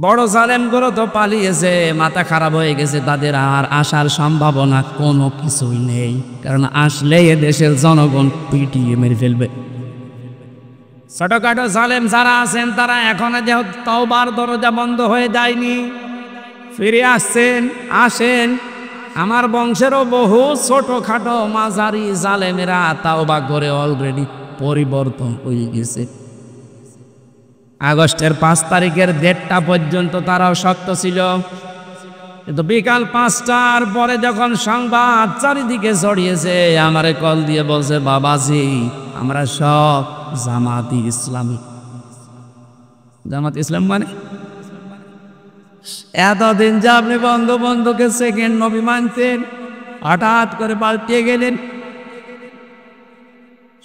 বড় জালেমগুলো তো পালিয়েছে, মাথা খারাপ হয়ে গেছে, তাদের আর আসার সম্ভাবনা কোনো কিছুই নেই, কারণ আসলে এ দেশের জনগণ পিটিয়ে মেরে ফেলবে। ছোটখাটো জালেম যারা আছেন তারা এখনো যেহেতু তওবার দরজা বন্ধ হয়ে যায়নি, ফিরে আসছেন। আসেন, আমার বংশেরও বহু ছোটখাটো মাঝারি জালেমেরা তওবা করে অলরেডি পরিবর্তন হয়ে গেছে। আগস্টের 5 তারিখের ডেটটা পর্যন্ত তারাও শক্ত ছিল, কিন্তু বিকাল 5টার পরে যখন সংবাদ চারিদিকে ছড়িয়েছে, আমারে কল দিয়ে বলছে, বাবাজি আমরা সব জামাতি ইসলামী। জামাত ইসলাম মানে এতদিন যে আপনি বঙ্গবন্ধুকে সেকেন্ড নবী মানতেন, হঠাৎ করে পাল্টিয়ে গেলেন।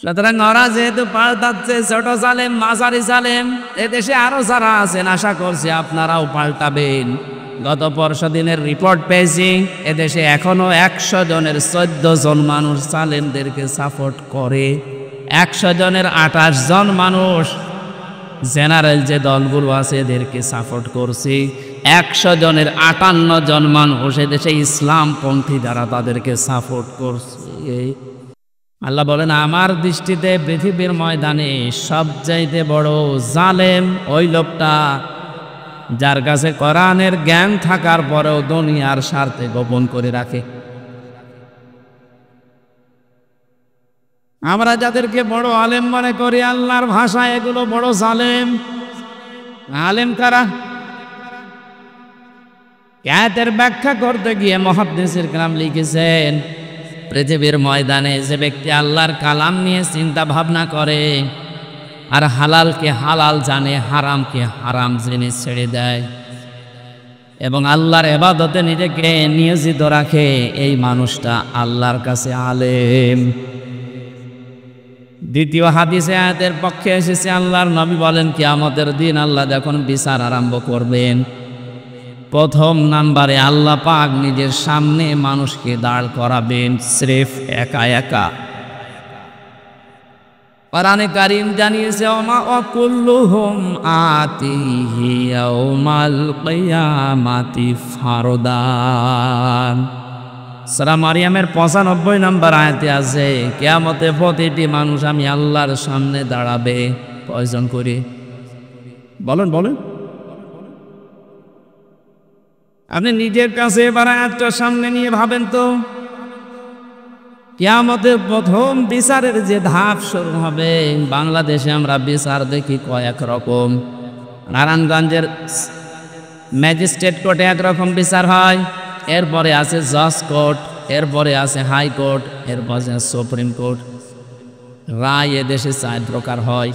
সুতরাং ওরা যেহেতু পাল্টাচ্ছে, ছোট জালেম মাঝারি জালেম, এদেশে আরো যারা আছেন আশা করছি আপনারাও পাল্টাবেন। গত পরশু দিনের রিপোর্ট পেয়েছি, এদেশে এখনো 100 জনের 14 জন মানুষ জালেমদেরকে সাপোর্ট করে। 100 জনের 28 জন মানুষ জেনারেল যে দলগুলো আছে এদেরকে সাপোর্ট করছে। 100 জনের 58 জন মানুষ এদেশে ইসলামপন্থী যারা তাদেরকে সাপোর্ট করছে। আল্লাহ বলেন, আমার দৃষ্টিতে পৃথিবীর ময়দানে সবচাইতে বড় জালেম ওই লোকটা যার কাছে কোরআনের জ্ঞান থাকার পরেও দুনিয়ার স্বার্থে গোপন করে রাখে। আমরা যাদেরকে বড় আলেম মনে করি, আল্লাহর ভাষায় এগুলো বড় জালেম। আলেম কারা? আয়াতের ব্যাখ্যা করতে গিয়ে মুহাদ্দিসির কেরাম লিখেছেন, পৃথিবীর ময়দানে যে ব্যক্তি আল্লাহর কালাম নিয়ে চিন্তা ভাবনা করে আর হালালকে হালাল জানে, হারামকে হারাম জেনে ছেড়ে দেয় এবং আল্লাহর ইবাদতে নিজেকে নিয়োজিত রাখে, এই মানুষটা আল্লাহর কাছে আলেম। দ্বিতীয় হাদিসে আয়াতের পক্ষে এসেছে, আল্লাহর নবী বলেন, কিয়ামতের দিন আল্লাহ যখন বিচার আরম্ভ করবেন, প্রথম নাম্বারে আল্লাহ পাক নিজের সামনে মানুষকে দাঁড় করাবেন, স্রেফ একা একা। কোরআনে কারীম জানিয়েছে, ওমা কুল্লুহুম আতিহি ইয়াউমাল কিয়ামাতি ফারদান। সূরা মারিয়ামের 95 নম্বর আয়াতে আছে, কিয়ামতে প্রতিটি মানুষ আমি আল্লাহর সামনে দাঁড়াবে। কয়জন করে? বলেন বলেন। আপনি নিজের কাছে এবার আয়াতটা সামনে নিয়ে ভাবেন তো, কিয়ামতের প্রথম বিচারের যে ধাপ শুরু হবে। বাংলাদেশে আমরা বিচার দেখি কয়েক রকম। নারায়ণগঞ্জের ম্যাজিস্ট্রেট কোর্টে একরকম বিচার হয়, এরপরে আছে জজ কোর্ট, এরপরে আছে হাইকোর্ট, এরপরে আছে সুপ্রিম কোর্ট। রায় এদেশে 4 প্রকার হয়।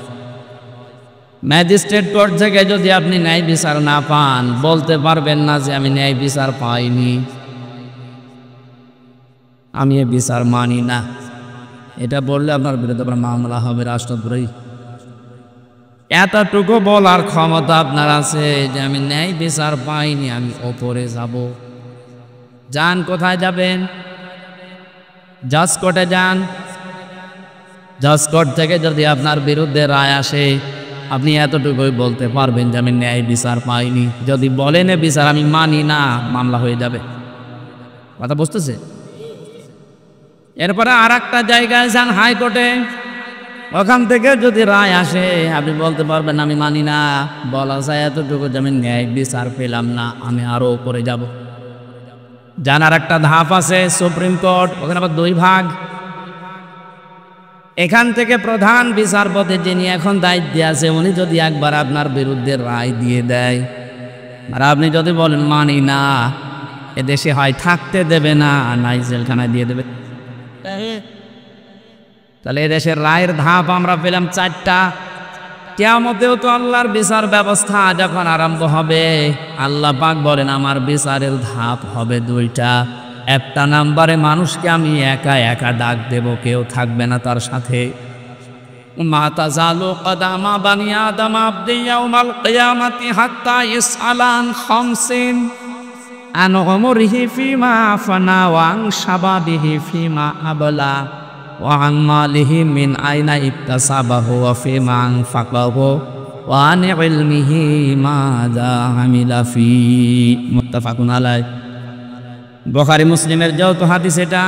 ম্যাজিস্ট্রেট কোর্ট থেকে যদি আপনি ন্যায় বিচার না পান, বলতে পারবেন না যে আমি ন্যায় বিচার পাইনি, আমি এ বিচার মানি না। এটা বললে আপনার বিরুদ্ধে মামলা হবে রাষ্ট্রদ্রোহী। এতটুকু বলার ক্ষমতা আপনার আছে যে আমি ন্যায় বিচার পাইনি, আমি ওপরে যাব। যান, কোথায় যাবেন? জজ কোর্টে যান। জজ কোর্ট থেকে যদি আপনার বিরুদ্ধে রায় আসে, আপনি এতটুকুই বলতে পারবেন যে আমি ন্যায় বিচার পাইনি। যদি বলেন এ বিচার আমি মানি না, মামলা হয়ে যাবে। কথা বুঝতেছে? এরপরে আর একটা জায়গায় যান, হাইকোর্টে। ওখান থেকে যদি রায় আসে, আপনি বলতে পারবেন আমি মানি না। বলা যায় এতটুকু যে আমি ন্যায় বিচার পেলাম না, আমি আরো উপরে যাব। জানার একটা ধাপ আছে সুপ্রিম কোর্ট, ওখানে আবার 2 ভাগ। এখান থেকে প্রধান বিচারপতি যিনি এখন দায়িত্বে আছে, উনি যদি একবার আপনার বিরুদ্ধে রায় দিয়ে দেয় আর আপনি যদি বলেন মানি না, এদেশে হয় থাকতে দেবে না, নাই জেলখানায় দিয়ে দেবে। তাহলে এদেশের রায়ের ধাপ আমরা পেলাম 4টা। কিয়ামতেও তো আল্লাহর বিচার ব্যবস্থা যখন আরম্ভ হবে, আল্লাহ পাক বলেন আমার বিচারের ধাপ হবে 2টা। একটা নাম্বারে মানুষকে আমি একা একা ডাক দেব, কেউ থাকবে না তার সাথে। মা তাজালু কদামা বানি আদম আবদি ইয়াউমাল কিয়ামাতি হাত্তা ইসআলান খামসিন আন উমরিহি ফিমা আফনা ওয়া আন শাবাবিহি ফিমা আবলা ওয়া আন মালিহি মিন আইনা ইকতাসাবাহু ওয়া ফিমা আনফাকাহু وعن علمه ماذا عمل فيه متفق عليه বুখারী মুসলিমের যৌথ হাদিস এটা।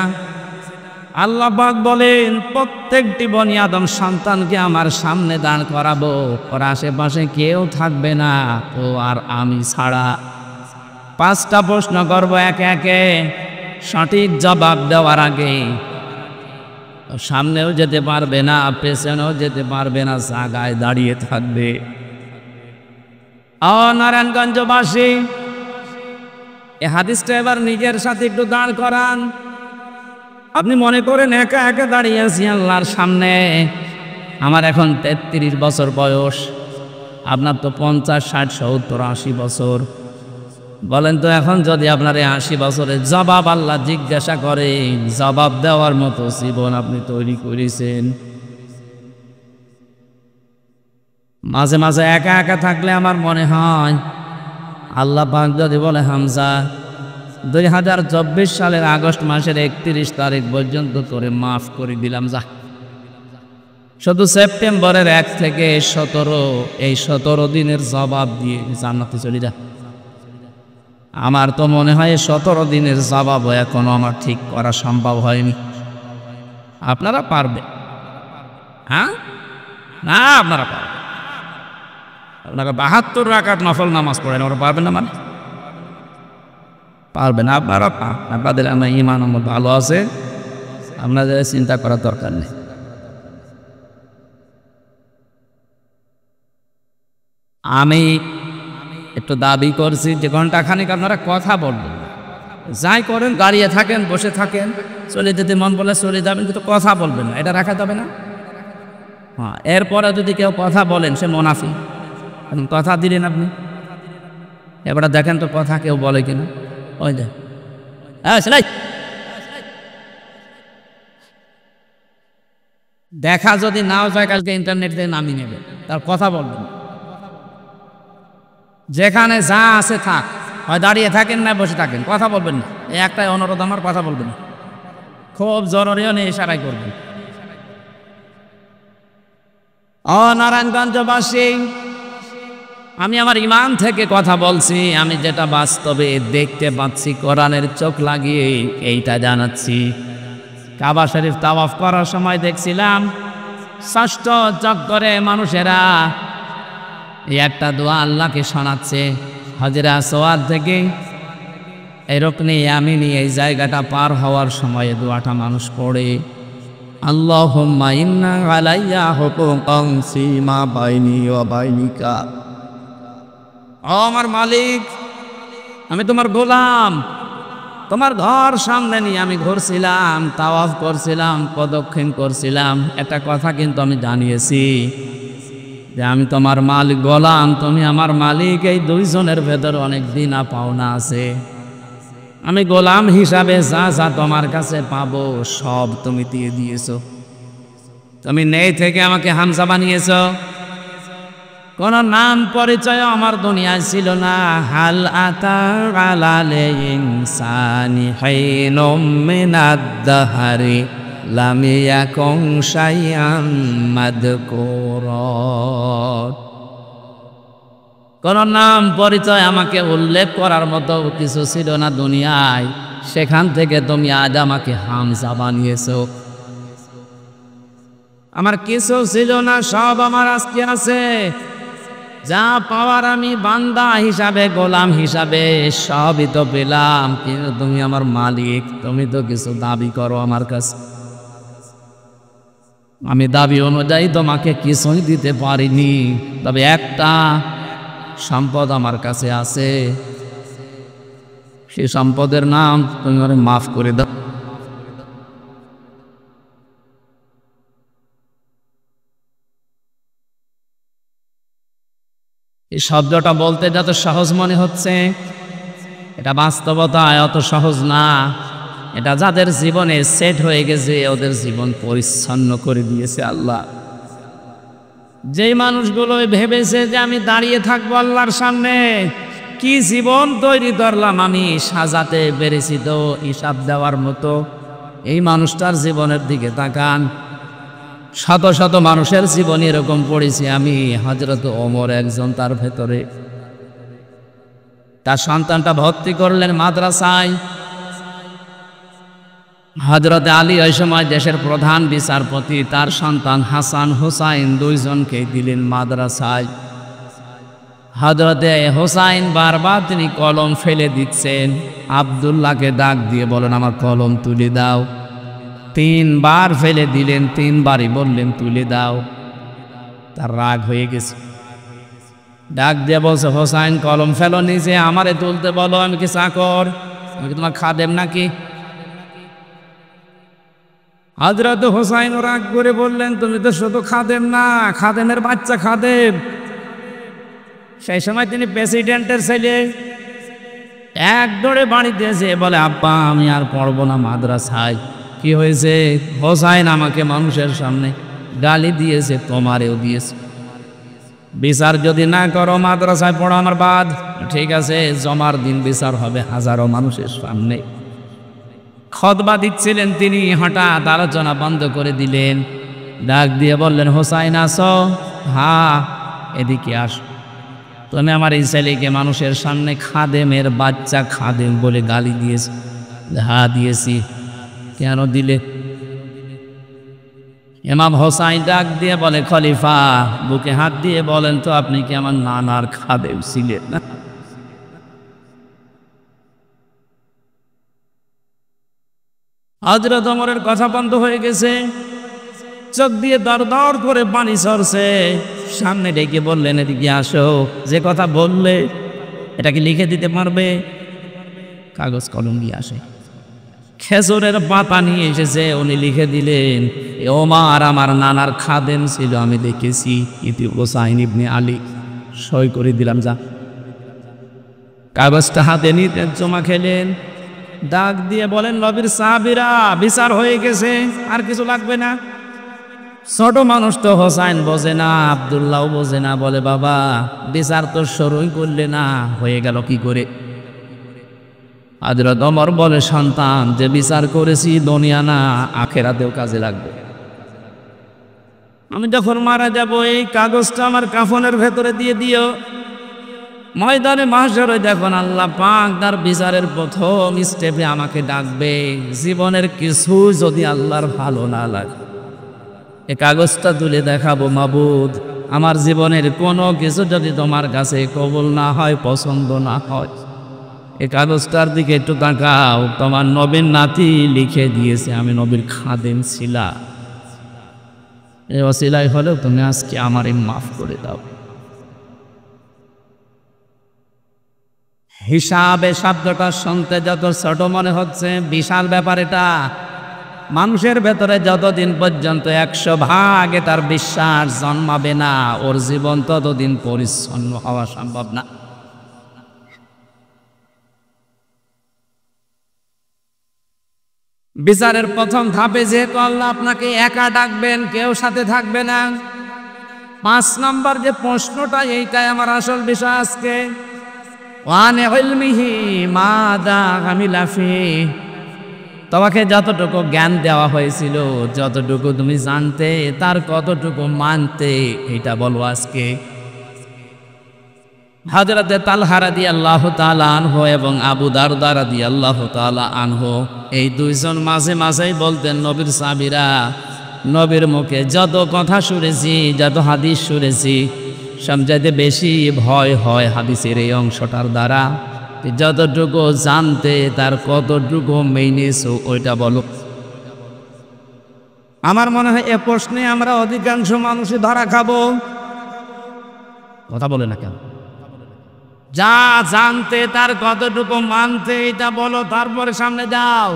আল্লাহ পাক বলেন প্রত্যেকটি বনি আদম সন্তানকে আমার সামনে দাঁড় করাবো, ওর আশেপাশে কেউ থাকবে না ও আর আমি ছাড়া। 5টা প্রশ্ন করব একে একে, সঠিক জবাব দেওয়ার আগে সামনেও যেতে পারবে না, পেছনেও যেতে পারবে না, জায়গায় দাঁড়িয়ে থাকবে। নারায়ণগঞ্জবাসী এ হাদিসটা এবার নিজের সাথে একটু দাঁড় করান। আপনি মনে করেন একা একা দাঁড়িয়ে আছি আল্লাহর সামনে। আমার এখন 33 বছর বয়স, আপনার তো 50, 60, 70, 80 বছর। বলেন তো এখন যদি আপনার 80 বছরের জবাব আল্লাহ জিজ্ঞাসা করে, জবাব দেওয়ার মতো জীবন আপনি তৈরি করেছেন? মাঝে মাঝে একা একা থাকলে আমার মনে হয় আল্লাহ পাক যদি বলে হামজা 2024 সালের আগস্ট মাসের 31 তারিখ পর্যন্ত তোরে মাফ করে দিলাম, যা শুধু সেপ্টেম্বরের 1 থেকে 17 এই 17 দিনের জবাব দিয়ে জান্নাতে চলে যা। আমার তো মনে হয় 17 দিনের জবাব এখনো আমার ঠিক করা সম্ভব হয়নি। আপনারা পারবে? হ্যাঁ না, আপনারা পারবেন। আপনারা 72 রাকাত নফল নামাজ পড়েন, ওরা পারবেন না? মানে পারবেন আপনারা। আপনাদের আমার ঈমান আমার ভালো আছে, আপনাদের চিন্তা করার দরকার নেই। আমি একটু দাবি করছি যে ঘন্টাখানিক আপনারা কথা বলবেন, যাই করেন দাঁড়িয়ে থাকেন, বসে থাকেন, চলে যেতে মন বলে চলে যাবেন, কিন্তু কথা বলবেন না, এটা রাখা যাবে না। হ্যাঁ, এরপরে যদি কেউ কথা বলেন সে মুনাফিক। কথা দিলেন আপনি, এবারে দেখেন তো কথা কেউ বলে কিনা। ওই দেখ, দেখা যদি নাও যায় কালকে ইন্টারনেট দিয়ে নামিয়ে নেবে, তার কথা বলবেন। যেখানে যা আছে থাক, হয় দাঁড়িয়ে থাকেন না বসে থাকেন, কথা বলবেন না। এই একটাই অনুরোধ আমার, কথা বলবেন না। খুব জরুরিও নেই, ইশারাই করবেন। নারায়ণগঞ্জবাসী, আমি আমার ঈমান থেকে কথা বলছি, আমি যেটা বাস্তবে দেখতে পাচ্ছি কোরআনের চোখ লাগিয়ে এইটা জানাচ্ছি। কাবা শরীফ তাওয়াফ করার সময় দেখছিলাম ষষ্ঠ চক্করে মানুষেরা এই একটা দোয়া আল্লাহকে শোনাচ্ছে। হজরে আসওয়াদ থেকে এই রুকনে ইয়ামিনী এই জায়গাটা পার হওয়ার সময় দোয়াটা মানুষ পড়ে, আল্লাহুম্মা ইন্না আলাইয়া হুকুকান সীমা বাইনি ওয়া বাইনিকা। ও আমার মালিক, আমি তোমার গোলাম, তোমার ঘর সামনে নিয়ে আমি ঘুরছিলাম, তাওয়াফ করছিলাম, প্রদক্ষিণ করছিলাম। একটা কথা কিন্তু আমি জানিয়েছি যে আমি তোমার মালিক, গোলাম তুমি আমার মালিক। এই দুইজনের ভেতর অনেক দিনা পাওনা আছে। আমি গোলাম হিসাবে যা যা তোমার কাছে পাবো সব তুমি দিয়ে দিয়েছো। তুমি নেই থেকে আমাকে হামজা বানিয়েছো। কোন নাম পরিচয় আমার দুনিয়ায় ছিল না। হাল আতা আলালে ইনসানি হাইনুম মিনাদ দাহরি লাম ইয়াকুন শাইআন মাযকুরা। কোন নাম পরিচয় আমাকে উল্লেখ করার মতো কিছু ছিল না দুনিয়ায়, সেখান থেকে তুমি আজ আমাকে হামজা বানিয়েছো। আমার কিছু ছিল না, সব আমার আজকে আছে। যা পাওয়ার আমি বান্দা হিসাবে, গোলাম হিসাবে সবই তো পেলাম, কিন্তু তুমি আমার মালিক, তুমি তো কিছু দাবি করো আমার কাছে। আমি দাবি অনুযায়ী তোমাকে কিছুই দিতে পারিনি, তবে একটা সম্পদ আমার কাছে আছে, সেই সম্পদের নাম তুমি আমাকে মাফ করে দাও। এই শব্দটা বলতে যত সহজ মনে হচ্ছে, এটা বাস্তবতায় অত সহজ না। এটা যাদের জীবনে সেট হয়ে গেছে, ওদের জীবন পরিচ্ছন্ন করে দিয়েছে আল্লাহ। যেই মানুষগুলো ভেবেছে যে আমি দাঁড়িয়ে থাকবো আল্লাহর সামনে, কি জীবন তৈরি করলাম আমি, সাজাতে পেরেছি তো হিসাব দেওয়ার মতো। এই মানুষটার জীবনের দিকে তাকান, শত শত মানুষের জীবনে এরকম পড়েছি আমি। হযরত ওমর একজন, তার ভেতরে তার সন্তানটা ভর্তি করলেন মাদ্রাসায়। হযরত আলী ওই সময় দেশের প্রধান বিচারপতি, তার সন্তান হাসান হুসাইন দুইজনকে দিলেন মাদ্রাসায়। হযরতে হুসাইন বারবার তিনি কলম ফেলে দিচ্ছেন, আব্দুল্লাহকে ডাক দিয়ে বলেন আমার কলম তুলে দাও। 3 বার ফেলে দিলেন, 3 বারই বললেন তুলে দাও। তার রাগ হয়ে গেছে, ডাক দিয়ে বলছে হুসাইন কলম ফেলো নিচে, আমারে তুলতে বলো, আমি কি চাকর? আমি কি তোমার খাদেম নাকি? হযরত হুসাইন রাগ করে বললেন তুমি তো শুধু খাদেম না, খাদেমের বাচ্চা খাদেম। সেই সময় তিনি প্রেসিডেন্টের ছেলে। এক দৌড়ে বাড়িতে এসে বলে আব্বা আমি আর পড়বো না মাদ্রাসায়। কি হয়েছে? হুসাইন আমাকে মানুষের সামনে গালি দিয়েছে, তোমারেও দিয়েছে। বিচার যদি না করো মাদ্রাসায় পড়ো আমার বাদ। ঠিক আছে, জমার দিন বিচার হবে হাজারো মানুষের সামনে। খুতবা দিচ্ছিলেন তিনি, হঠাৎ আলোচনা বন্ধ করে দিলেন, ডাক দিয়ে বললেন হুসাইন আসো। হ্যাঁ এদিকে আসো। তুমি আমার এই ছেলেকে মানুষের সামনে খাদেমের বাচ্চা খাদেম বলে গালি দিয়েছে। হ্যাঁ দিয়েছি। কেন দিলে? ইমাম হুসাইন ডাক দিয়ে বলে খলিফা বুকে হাত দিয়ে বলেন তো আপনি কি আমার নানার খাদেম ছিলেন না? হযরত ওমরের কথা বন্ধ হয়ে গেছে, চোখ দিয়ে দর দর করে পানি ঝরছে। সামনে ডেকে বললেন এদিকে আসো, যে কথা বললে এটা কি লিখে দিতে পারবে? কাগজ কলম নিয়ে আসে, খেজুরের পাতা নিয়ে এসেছে, উনি লিখে দিলেন ওমর আমার নানার খাদেম ছিল, আমি দেখেছি। ইতি হুসাইন ইবনে আলী। সই করে দিলাম, যা। কাগজটা হাতে নিতে জমা খেলেন, ডাক দিয়ে বলেন নবীর সাহাবীরা বিচার হয়ে গেছে, আর কিছু লাগবে না। ছোট মানুষ তো, হুসাইন বোঝে না, আব্দুল্লাহ বোঝে না, বলে বাবা বিচার তো শুরুই করলে না, হয়ে গেল কি করে? হযরত ওমর বলে সন্তান যে বিচার করেছি দুনিয়া না আখিরাতেও কাজে লাগবে। আমি যখন মারা যাব এই কাগজটা আমার কাফনের ভেতরে দিয়ে দিও। ময়দানে মাহশরে যখন আল্লাহ পাক তার বিচারের প্রথম স্টেপে আমাকে ডাকবে, জীবনের কিছু যদি আল্লাহর ভালো না লাগে এই কাগজটা তুলে দেখাবো, মাবুদ আমার জীবনের কোনো কিছু যদি তোমার কাছে কবুল না হয়, পছন্দ না হয়, এই কাগজটার দিকে একটু তাকাও, তোমার নবীর নাতি লিখে দিয়েছে আমি নবীর খাদেম ছিলাম। এই ওসিলাই হলেও তুমি আজকে আমারে মাফ করে দাও। হিসাবে শব্দটা শুনতে যত ছোট মনে হচ্ছে, বিশাল ব্যাপার এটা। মানুষের ভেতরে যতদিন পর্যন্ত 100 ভাগে তার বিশ্বাস জন্মাবে না, ওর জীবন ততদিন পরিচ্ছন্ন হওয়া সম্ভব না। বিচারের প্রথম ধাপে যেহেতু আল্লাহ আপনাকে একা ডাকবেন, কেউ সাথে থাকবে না। 5 নম্বর যে প্রশ্নটা, এইটাই আমার আসল বিষয় আজকে। ওয়ানে ইলমিহি মাদা আমিলা ফি, তোমাকে যতটুকু জ্ঞান দেওয়া হয়েছিল, যতটুকু তুমি জানতে, তার কতটুকু মানতে, এটা বলো আজকে। হযরতে তালহা রাদিয়াল্লাহু তাআলা আনহু এবং আবু দারদা রাদিয়াল্লাহু তাআলা আনহু, এই দুইজন মাঝে মাঝেই বলতেন নবীর সাহাবীরা, নবীর মুখে যত কথা শুনেছি, যত হাদিস শুনেছি, সবচাইতে বেশি ভয় হয় হাদিসের এই অংশটার দ্বারা। যতটুকু জানতে তার কতটুকু মেনেছো ওইটা বলো। আমার মনে হয় এ প্রশ্নে আমরা অধিকাংশ মানুষই ধরা খাবো। কথা বলে না কেন? যা জানতে তার কতটুকু মানতে, এটা বলো, তারপরে সামনে যাও।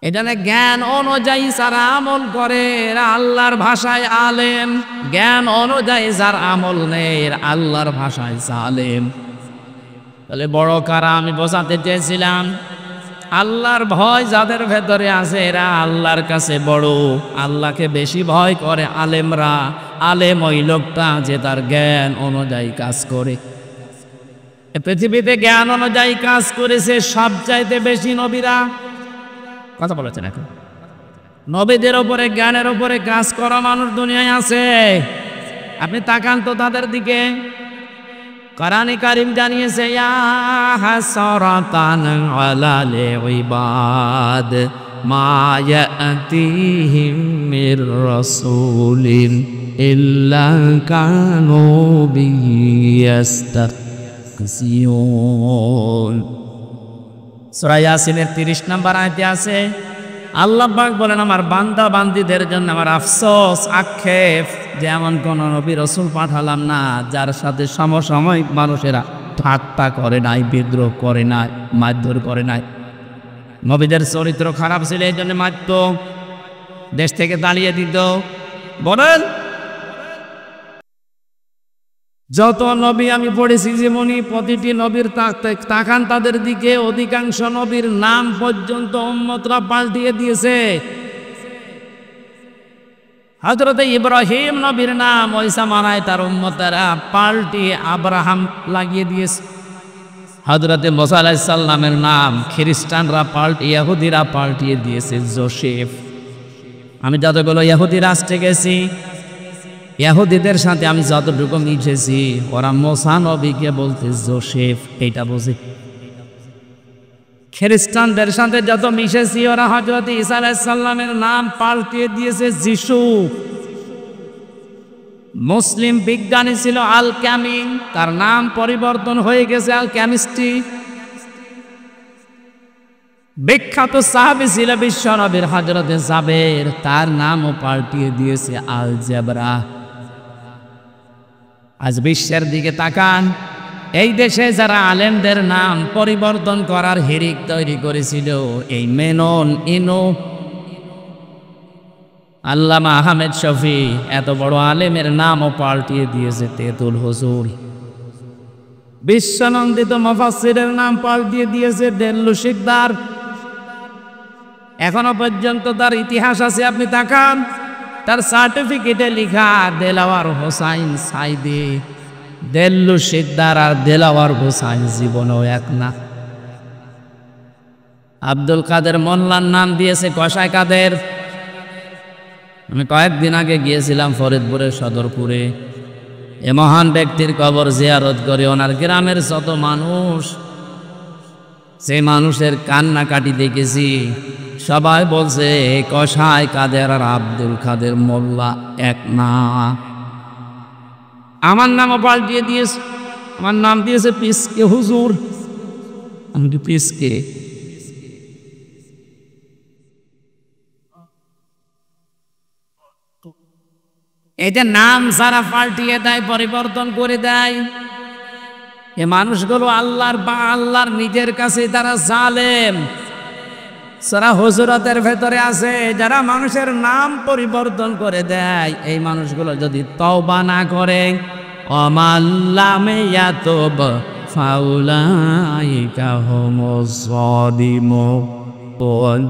এখানে জ্ঞান অনুযায়ী যারা আমল করে এরা আল্লাহর ভাষায় আলেম, জ্ঞান অনুযায়ী যার আমল নেই এরা আল্লাহর ভাষায় জালেম। তাহলে বড় কারা? আমি বোঝাতে চেয়েছিলাম আল্লাহর ভয় যাদের ভেতরে আছে এরা আল্লাহর কাছে বড়। আল্লাহকে বেশি ভয় করে আলেমরা। আলেম ওই লোকটা যে তার জ্ঞান অনুযায়ী কাজ করে। পৃথিবীতে জ্ঞান অনুযায়ী কাজ করেছে সবচাইতে বেশি নবীরা। কথা বলেছেন এখন? নবীদের ওপরে জ্ঞানের ওপরে কাজ করা মানুষ দুনিয়ায় আছে? আপনি তাকান তো তাদের দিকে। কোরআনে কারীম জানিয়েছে, ইয়া হাসরাতান আলাল ইবাদ মা ইয়াতিহিম মির রাসূলিন ইল্লা কানু বিয়াস্তাকসিউন। সূরা ইয়াসিনের 30 নম্বর আয়াতে আছে, আল্লাহ পাক বলেন, আমার বান্দা বান্দীদের জন্য আমার আফসোস, আক্ষেপ যে এমন কোন নবী রাসূল পাঠালাম না যার সাথে সমসাময়িক মানুষেরা ঠাট্টা করে নাই, বিদ্রোহ করে নাই, মারধর করে নাই। নবীদের চরিত্র খারাপ ছিল, এই জন্য মারত, দেশ থেকে তাড়িয়ে দিত। বলেন, যত নবী আমি পড়েছি যেমনি, প্রতিটি নবীর তাকান তাদের দিকে, অধিকাংশ নবীর নাম পর্যন্ত উম্মতরা পাল্টিয়ে দিয়েছে। হযরত ইব্রাহিম নবীর নাম ওই জামানায় তার উম্মতেরা পাল্টিয়ে আব্রাহাম লাগিয়ে দিয়েছে। হযরত মুসা আলাইহিস সালামের নাম খ্রিস্টানরা ইহুদিরা পাল্টিয়ে দিয়েছে জোসেফ। আমি যতগুলো ইহুদি রাষ্ট্রে গেছি, ইহুদিদের সাথে আমি যতটুকু মিশেছি, ওরা মুসা নবীকে বলতে জোসেফ, এইটা বুঝি। খ্রিস্টানদের সাথে যত মিশেছি, ওরা হযরত ঈসা আলাইহিস সালামের নাম পাল্টিয়ে দিয়েছে যিশু। মুসলিম বিজ্ঞানী ছিল আল ক্যামিং, তার নাম পরিবর্তন হয়ে গেছে আল কেমিস্ট্রি। বিখ্যাত সাহাবী ছিল বিশ্বনবীর হযরত জাবের, তার নামও পাল্টিয়ে দিয়েছে আল জেবরা। আজ বিশ্বের দিকে তাকান, এই দেশে যারা আলেমদের নাম পরিবর্তন করার হিড়িক তৈরি করেছিল, এই মেনন, ইনো, আল্লামা আহমেদ শফি, এত বড় আলেমের নামও পাল্টিয়ে দিয়েছে তেতুল হুজুর। বিশ্বনন্দিত মুফাসসিরের নাম পাল্টিয়ে দিয়েছে দেল্লু শিকদার। এখনো পর্যন্ত তার ইতিহাস আছে, আপনি তাকান, তার সার্টিফিকেটে লেখা দেলাওয়ার হোসাইন সাইদি। দেল্লু শিকদার আর দেলাওয়ার হোসাইন জীবনও এক না। আব্দুল কাদের মোল্লার নাম দিয়েছে কসাই কাদের। আমি কয়েকদিন আগে গিয়েছিলাম ফরিদপুরের সদরপুরে, এ মহান ব্যক্তির কবর জিয়ারত করে ওনার গ্রামের যত মানুষ, সেই মানুষের কান্নাকাটি দেখেছি। সবাই বলছে কসাই কাদের আর আব্দুল কাদের মোল্লা এক না। আমার নামও পাল্টিয়ে দিয়েছে, আমার নাম দিয়েছে পিসকে হুজুর। আমি পিসকে, এটা নাম যারা পাল্টিয়ে দেয়, পরিবর্তন করে দেয়, এ মানুষগুলো আল্লাহর নিজের কাছে তারা জালেম। সূরা হুজুরাতের ভেতরে আছে, যারা মানুষের নাম পরিবর্তন করে দেয়, এই মানুষগুলো যদি তওবা না করে, ওয়ামাল্লাম ইয়াতুব ফাউলাইকা হুমুজ যালিমুন।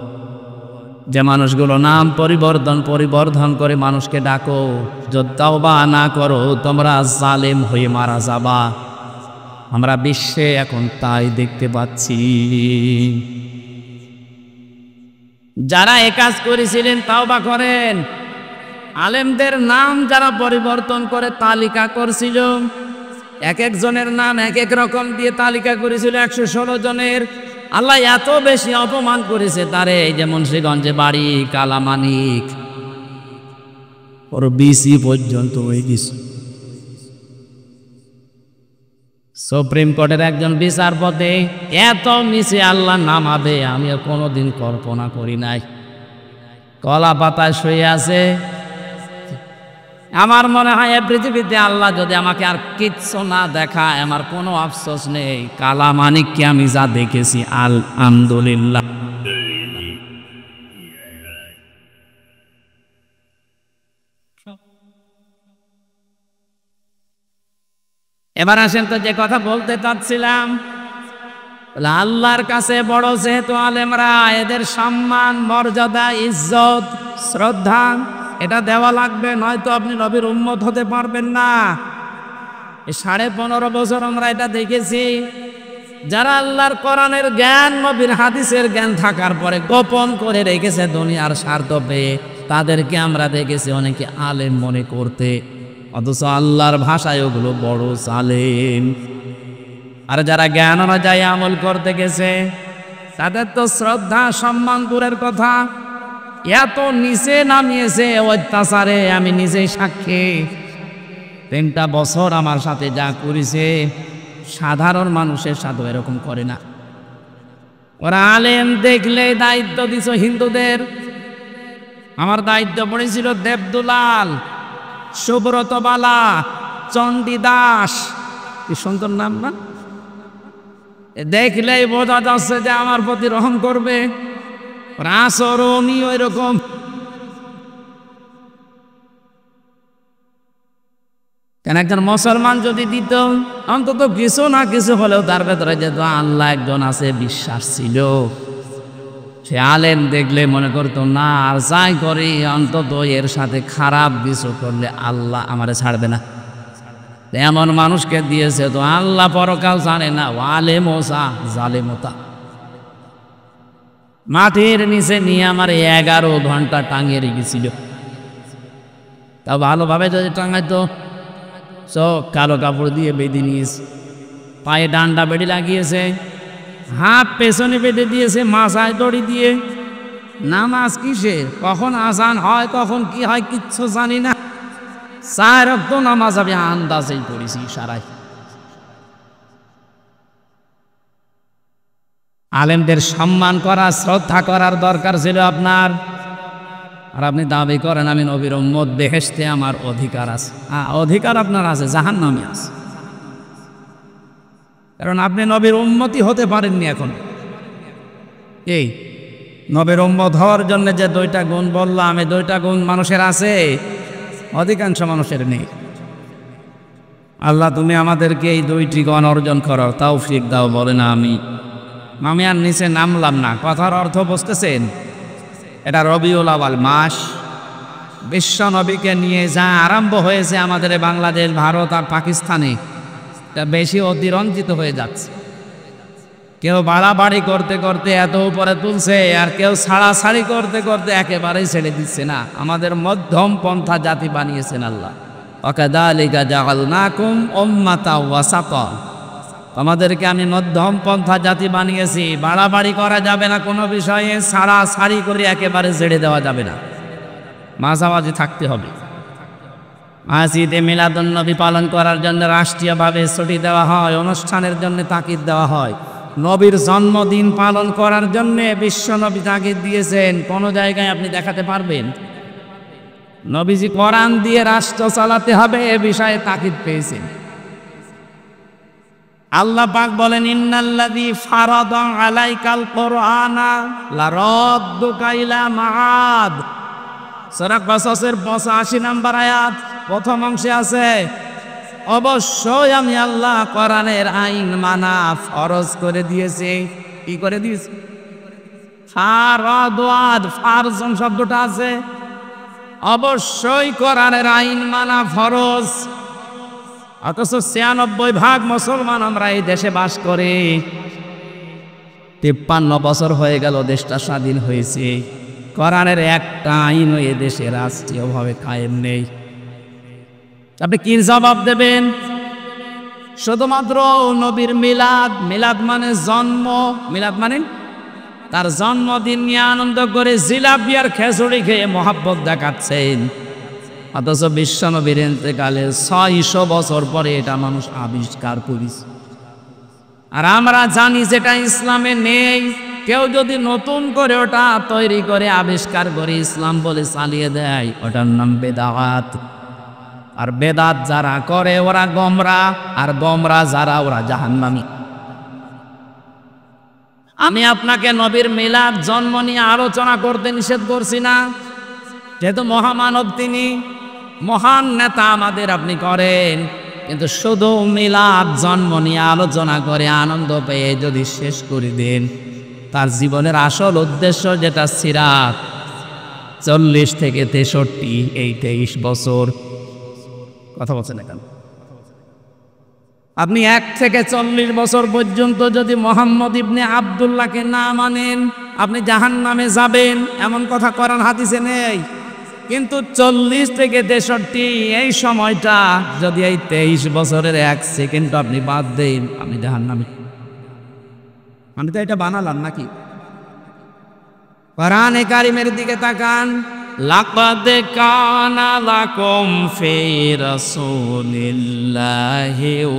যে মানুষগুলো নাম পরিবর্তন করে মানুষকে ডাকো, যদি তওবা না করো তোমরা জালেম হয়ে মারা যাবা। আমরা বিশ্বে এখন তাই দেখতে পাচ্ছি। যারা এ কাজ করেছিলেন তওবা করেন। আলেমদের নাম যারা পরিবর্তন করে তালিকা করছিল, এক একজনের নাম এক এক রকম দিয়ে তালিকা করেছিল 116 জনের। আল্লাহ এত বেশি অপমান করেছে তারে, যেমন মুন্সিগঞ্জে বাড়ি, কালামানিক, ওর বিসি পর্যন্ত হয়ে গেছে। সুপ্রিম কোর্টের একজন বিচারপতি এত নিচে আল্লাহ নামাবে আমি কোনোদিন কল্পনা করি নাই। কলা পাতায় শুয়ে আছে। আমার মনে হয় এই পৃথিবীতে আল্লাহ যদি আমাকে আর কিচ্ছু না দেখায়, আমার কোনো আফসোস নেই। কালামানিককে আমি যা দেখেছি, আলহামদুলিল্লাহ। এবার আসেন তো যে কথা বলতে চাচ্ছিলাম, আল্লাহর কাছে বড় যেহেতু আলেমরা, এদের সম্মান, মর্যাদা, ইজ্জত, শ্রদ্ধা এটা দেওয়া লাগবে, নয়তো আপনি নবীর উম্মত হতে পারবেন না। এই 15.5 বছর আমরা এটা দেখেছি। যারা আল্লাহর কোরআনের জ্ঞান নবীর হাদিসের জ্ঞান থাকার পরে গোপন করে রেখেছে দুনিয়ার স্বার্থ পেয়ে, তাদেরকে আমরা দেখেছি অনেকে আলেম মনে করতে, অথচ আল্লাহর ভাষায় ওগুলো বড় জালেম। আর যারা জ্ঞান অনুযায়ী আমল করতে গেছে তাদের তো শ্রদ্ধা সম্মান দূরের কথা, এত নিচে নামিয়েছে অত্যাচারে। আমি নিজেই সাক্ষী, 3টা বছর আমার সাথে যা করেছে সাধারণ মানুষের সাথে এরকম করে না। ওরা আলেম দেখলে দায়িত্ব দিছ হিন্দুদের। আমার দায়িত্ব পড়েছিল দেবদুলাল, সুব্রত বালা, চণ্ডীদাস, কি সুন্দর নাম না? দেখলেই বোঝা যাচ্ছে যে আমার প্রতি রহম করবে। আচরণই ওই রকম। কেন একজন মুসলমান যদি দিত অন্তত কিছু না কিছু হলেও তার ভেতরে যে আল্লাহ একজন আছে বিশ্বাস ছিল, সে আলেম দেখলে মনে করতো না, আর যাই করি অন্তত এর সাথে খারাপ কিছু করলে আল্লাহ আমারে ছাড়বে না। এমন মানুষকে দিয়েছে তো আল্লাহ পরকাল জানে না, আলেমোসা জালেমতা। মাটির নিচে নিয়ে আমার 11 ঘন্টা টাঙিয়ে রেখেছিল। তা ভালোভাবে যদি টাঙাইতো, চোখ কালো কাপড় দিয়ে বেঁধে নিয়েছে, পায়ে ডান্ডা বেড়ি লাগিয়েছে, হাত পেছনে বেঁধে দিয়েছে, মাথায় দড়ি দিয়ে। নামাজ কিসের, কখন আজান হয় কখন কি হয় কিচ্ছু জানি না। 4 ওয়াক্ত নামাজ আমি আন্দাজেই পড়েছি ইশারায়। আলেমদের সম্মান করা, শ্রদ্ধা করার দরকার ছিল আপনার। আর আপনি দাবি করেন আমি নবীর উম্মত, বেহেশতে আমার অধিকার আছে। অধিকার আপনার আছে, জাহান্নামে আছে। কারণ আপনি নবীর উম্মতই হতে পারেননি এখন। এই নবীর উম্মত হওয়ার জন্য যে 2টা গুণ বললাম, এই 2টা গুণ মানুষের আছে, অধিকাংশ মানুষের নেই। আল্লাহ তুমি আমাদেরকে এই 2টি গুণ অর্জন করো, তৌফিক দাও। বলে না আমি আর নিচে নামলাম না। কথার অর্থ বুঝতেছেন? এটা রবিউল আউয়াল মাস, বিশ্ব নবীকে নিয়ে যা আরম্ভ হয়েছে আমাদের বাংলাদেশ, ভারত আর পাকিস্তানে, এটা বেশি অতিরঞ্জিত হয়ে যাচ্ছে। কেউ বাড়াবাড়ি করতে করতে এত উপরে তুলছে, আর কেউ ছাড়াছাড়ি করতে করতে একেবারেই ছেড়ে দিচ্ছে না। আমাদের মধ্যম পন্থা জাতি বানিয়েছেন আল্লাহ। ওয়াকাযালিকা জাআলনাকুম উম্মাতাও ওয়াসাতা, আমাদেরকে আমি মধ্যম পন্থা জাতি বানিয়েছি। বাড়াবাড়ি করা যাবে না কোনো বিষয়ে, ছাড়াছাড়ি করে একেবারে ছেড়ে দেওয়া যাবে না, মাঝামাঝি থাকতে হবে। আজ ঈদে মিলাদুন্নবী পালন করার জন্য রাষ্ট্রীয়ভাবে ছুটি দেওয়া হয়, অনুষ্ঠানের জন্য তাকিদ দেওয়া হয়। নবীর জন্মদিন পালন করার জন্য বিশ্ব নবী তাকিদ দিয়েছেন। কোনো জায়গায় আপনি দেখাতে পারবেন নবীজি কোরআন দিয়ে রাষ্ট্র চালাতে হবে এ বিষয়ে তাকিদ পেয়েছেন? আল্লাহ পাক বলেন ইন্নাল্লাযী ফারাদা আলাইকাল কুরআনা লারাদ্দুকা ইলা মাআদ। সূরা কসসের 85 নম্বর আয়াত প্রথম অংশে আছে, অবশ্যই আমি আল্লাহ কোরআনের আইন মানা ফরজ করে দিয়েছি। কি করে দিয়েছি? ফারাদাত, ফারজন শব্দটা আছে। অবশ্যই কোরআনের আইন মানা ফরজ। অথচ 96% মুসলমান আমরা এই দেশে বাস করি। 53 বছর হয়ে গেল দেশটা স্বাধীন হয়েছে, কোরআনের একটা আইনও এ দেশে রাষ্ট্রীয়ভাবে কায়েম নেই। আপনি কি জবাব দেবেন? শুধুমাত্র নবীর মিলাদ, মিলাদ মানে জন্ম, মিলাদ মানে তার জন্মদিন নিয়ে আনন্দ করে জিলাপি আর খেজুরি খেয়ে মহাব্বত দেখাচ্ছেন। অথচ বিশ্বনবীর ইন্তেকালের 600 বছর পরে এটা মানুষ আবিষ্কার করেছে। আর আমরা জানি যেটা ইসলামে নেই, কেউ যদি নতুন করে ওটা তৈরি করে আবিষ্কার করে ইসলাম বলে চালিয়ে দেয়, ওটার নাম বেদাত। আর বেদাত যারা করে ওরা গোমরা, আর গোমরা যারা ওরা জাহান্নামী। আমি আপনাকে নবীর মিলাদ, জন্ম নিয়ে আলোচনা করতে নিষেধ করছি না, যেহেতু মহামানব তিনি, মহান নেতা আমাদের, আপনি করেন। কিন্তু শুধু মিলাদ, জন্ম নিয়ে আলোচনা করে আনন্দ পেয়ে যদি শেষ করে দেন, তার জীবনের আসল উদ্দেশ্য যেটা সিরাত, 40 থেকে 63 এই 23 বছর। কথা বলছেন না কেন? আপনি 1 থেকে 40 বছর পর্যন্ত যদি মোহাম্মদ ইবনে আব্দুল্লাহকে না মানেন আপনি জাহান্নামে যাবেন, এমন কথা কোরআন হাদিসে নেই। কিন্তু 40 থেকে 63 এই সময়টা যদি এই 23 বছরের 1 সেকেন্ড আপনি বাদ দেন, আপনি জাহান্নামে। আমি তো এটা বানালাম নাকি? কোরআনে কারিমের দিকে তাকান। লাকাদ কানা লাকুম ফি রাসূলিল্লাহি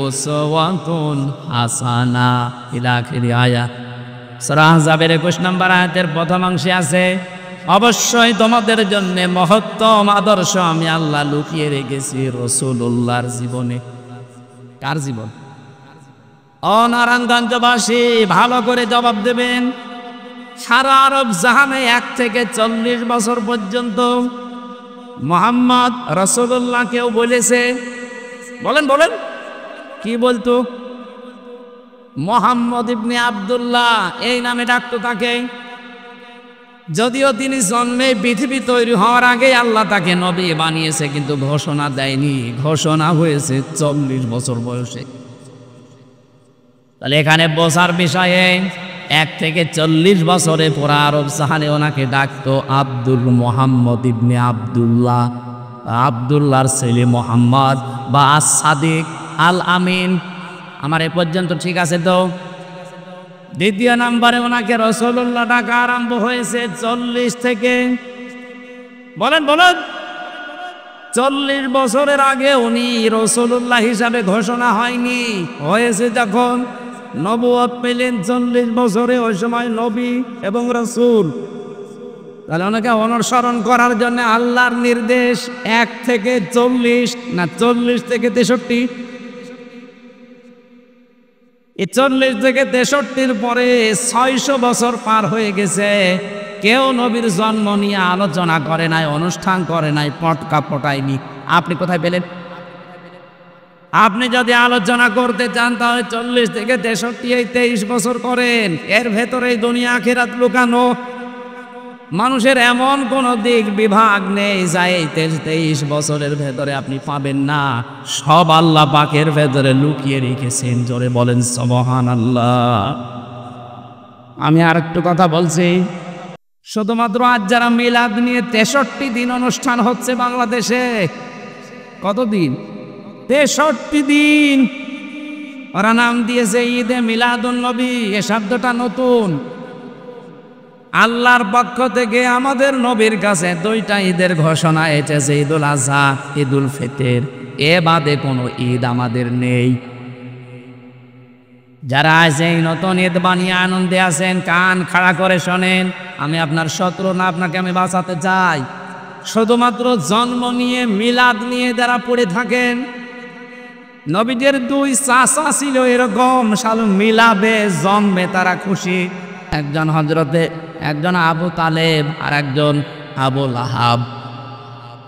উসওয়াতুন হাসানা ইলা আখির আয়াত। সূরা আহজাবের 21 নম্বর আয়াতের প্রথম অংশে আছে, অবশ্যই তোমাদের জন্য মহত্তম আদর্শ আমি আল্লাহ লুকিয়ে রেখেছি রাসূলুল্লাহর জীবনে। কার জীবন? ও নারায়ণগঞ্জবাসী, ভালো করে জবাব দেবেন। সারা আরব জাহানে 1 থেকে 40 বছর পর্যন্ত মোহাম্মদ রাসূলুল্লাহ কেউ বলেছে? বলেন বলেন, কি বলতো? মোহাম্মদ ইবনে আব্দুল্লাহ এই নামে ডাকতো তাকে। যদিও তিনি জন্মে পৃথিবী তৈরি হওয়ার আগে আল্লাহ তাকে নবী বানিয়েছে, কিন্তু ঘোষণা দেয়নি, ঘোষণা হয়েছে 40 বছর বয়সে। তাহলে এখানে বোঝার বিষয়ে 1 থেকে 40 বছরে পুরা আরব জাহানে ওনাকে ডাকতো আব্দুল মোহাম্মদ ইবনে আব্দুল্লাহ, আব্দুল্লাহর ছেলে মোহাম্মদ বা আস-সাদিক আল আমিন। আমার এ পর্যন্ত ঠিক আছে তো? দ্বিতীয় নম্বরে ওনাকে রাসূলুল্লাহ ডাকা আরম্ভ হয়েছে 40 থেকে। বলেন বলেন, 40 বছরের আগে উনি রাসূলুল্লাহ হিসাবে ঘোষণা হয়নি, হয়েছে যখন নবুয়ত পেলেন 40 বছরে, ওই সময় নবী এবং রাসূল। তাহলে ওনাকে অনুসরণ করার জন্য আল্লাহর নির্দেশ 1 থেকে 40 না 40 থেকে 63। এই 40 থেকে 63-র পরে 600 বছর পার হয়ে গেছে, কেউ নবীর জন্ম নিয়ে আলোচনা করে নাই, অনুষ্ঠান করে নাই, পটকা পটায়নি। আপনি কোথায় পেলেন? আপনি যদি আলোচনা করতে চান তাহলে 40 থেকে 63 এই 23 বছর করেন। এর ভেতরে দুনিয়া আখিরাত লুকানো। মানুষের এমন কোন দিক বিভাগ নেই যা এই 23 বছরের ভেতরে আপনি পাবেন না। সব আল্লাহ পাকের ভেতরে লুকিয়ে রেখেছেন। জোরে বলেন সুবহানাল্লাহ। আমি আর একটু কথা বলছি, শুধুমাত্র আজ যারা মিলাদ নিয়ে 63 দিন অনুষ্ঠান হচ্ছে বাংলাদেশে। কতদিন? 63 দিন। ওরা নাম দিয়েছে ঈদে মিলাদুন নবী। এ শব্দটা নতুন। আল্লাহর পক্ষ থেকে আমাদের নবীর কাছে 2টা ঈদের ঘোষণা এসেছে, ঈদুল আজহা, ঈদুল ফিতর। এ বাদে কোনো ঈদ আমাদের নেই। যারা আজ এই নতুন ঈদ বানিয়ে আনন্দে আছেন, কান খাড়া করে শোনেন। আমি আপনার শত্রু না, আপনাকে আমি বাঁচাতে চাই। শুধুমাত্র জন্ম নিয়ে মিলাদ নিয়ে যারা পড়ে থাকেন, নবীদের 2 চাচা ছিল এরকম, শালু মিলাদে জন্মে তারা খুশি। একজন আবু তালেব আর একজন আবু লাহাব।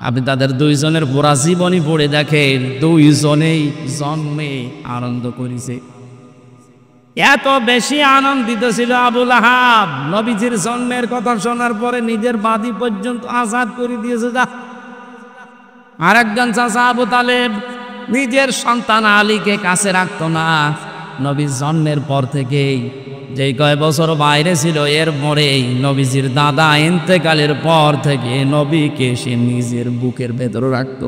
আপনি তাদের 2 জনের পুরা জীবনী পড়ে দেখেন, 2 জনেই জন্মে আনন্দ করেছে। এত বেশি আনন্দিত ছিল আবু লাহাব, নবীজির জন্মের কথা শোনার পরে নিজের বাদী পর্যন্ত আজাদ করে দিয়েছে। যা আর একজন চাচা আবু তালেব নিজের সন্তান আলীকে কাছে রাখতো না। নবীর জন্মের পর থেকেই যেই কয় বছর বাইরে ছিল, এর পরেই নবীজির দাদা ইন্তেকালের পর থেকে নবীকে সে নিজের বুকের ভেতরে রাখত।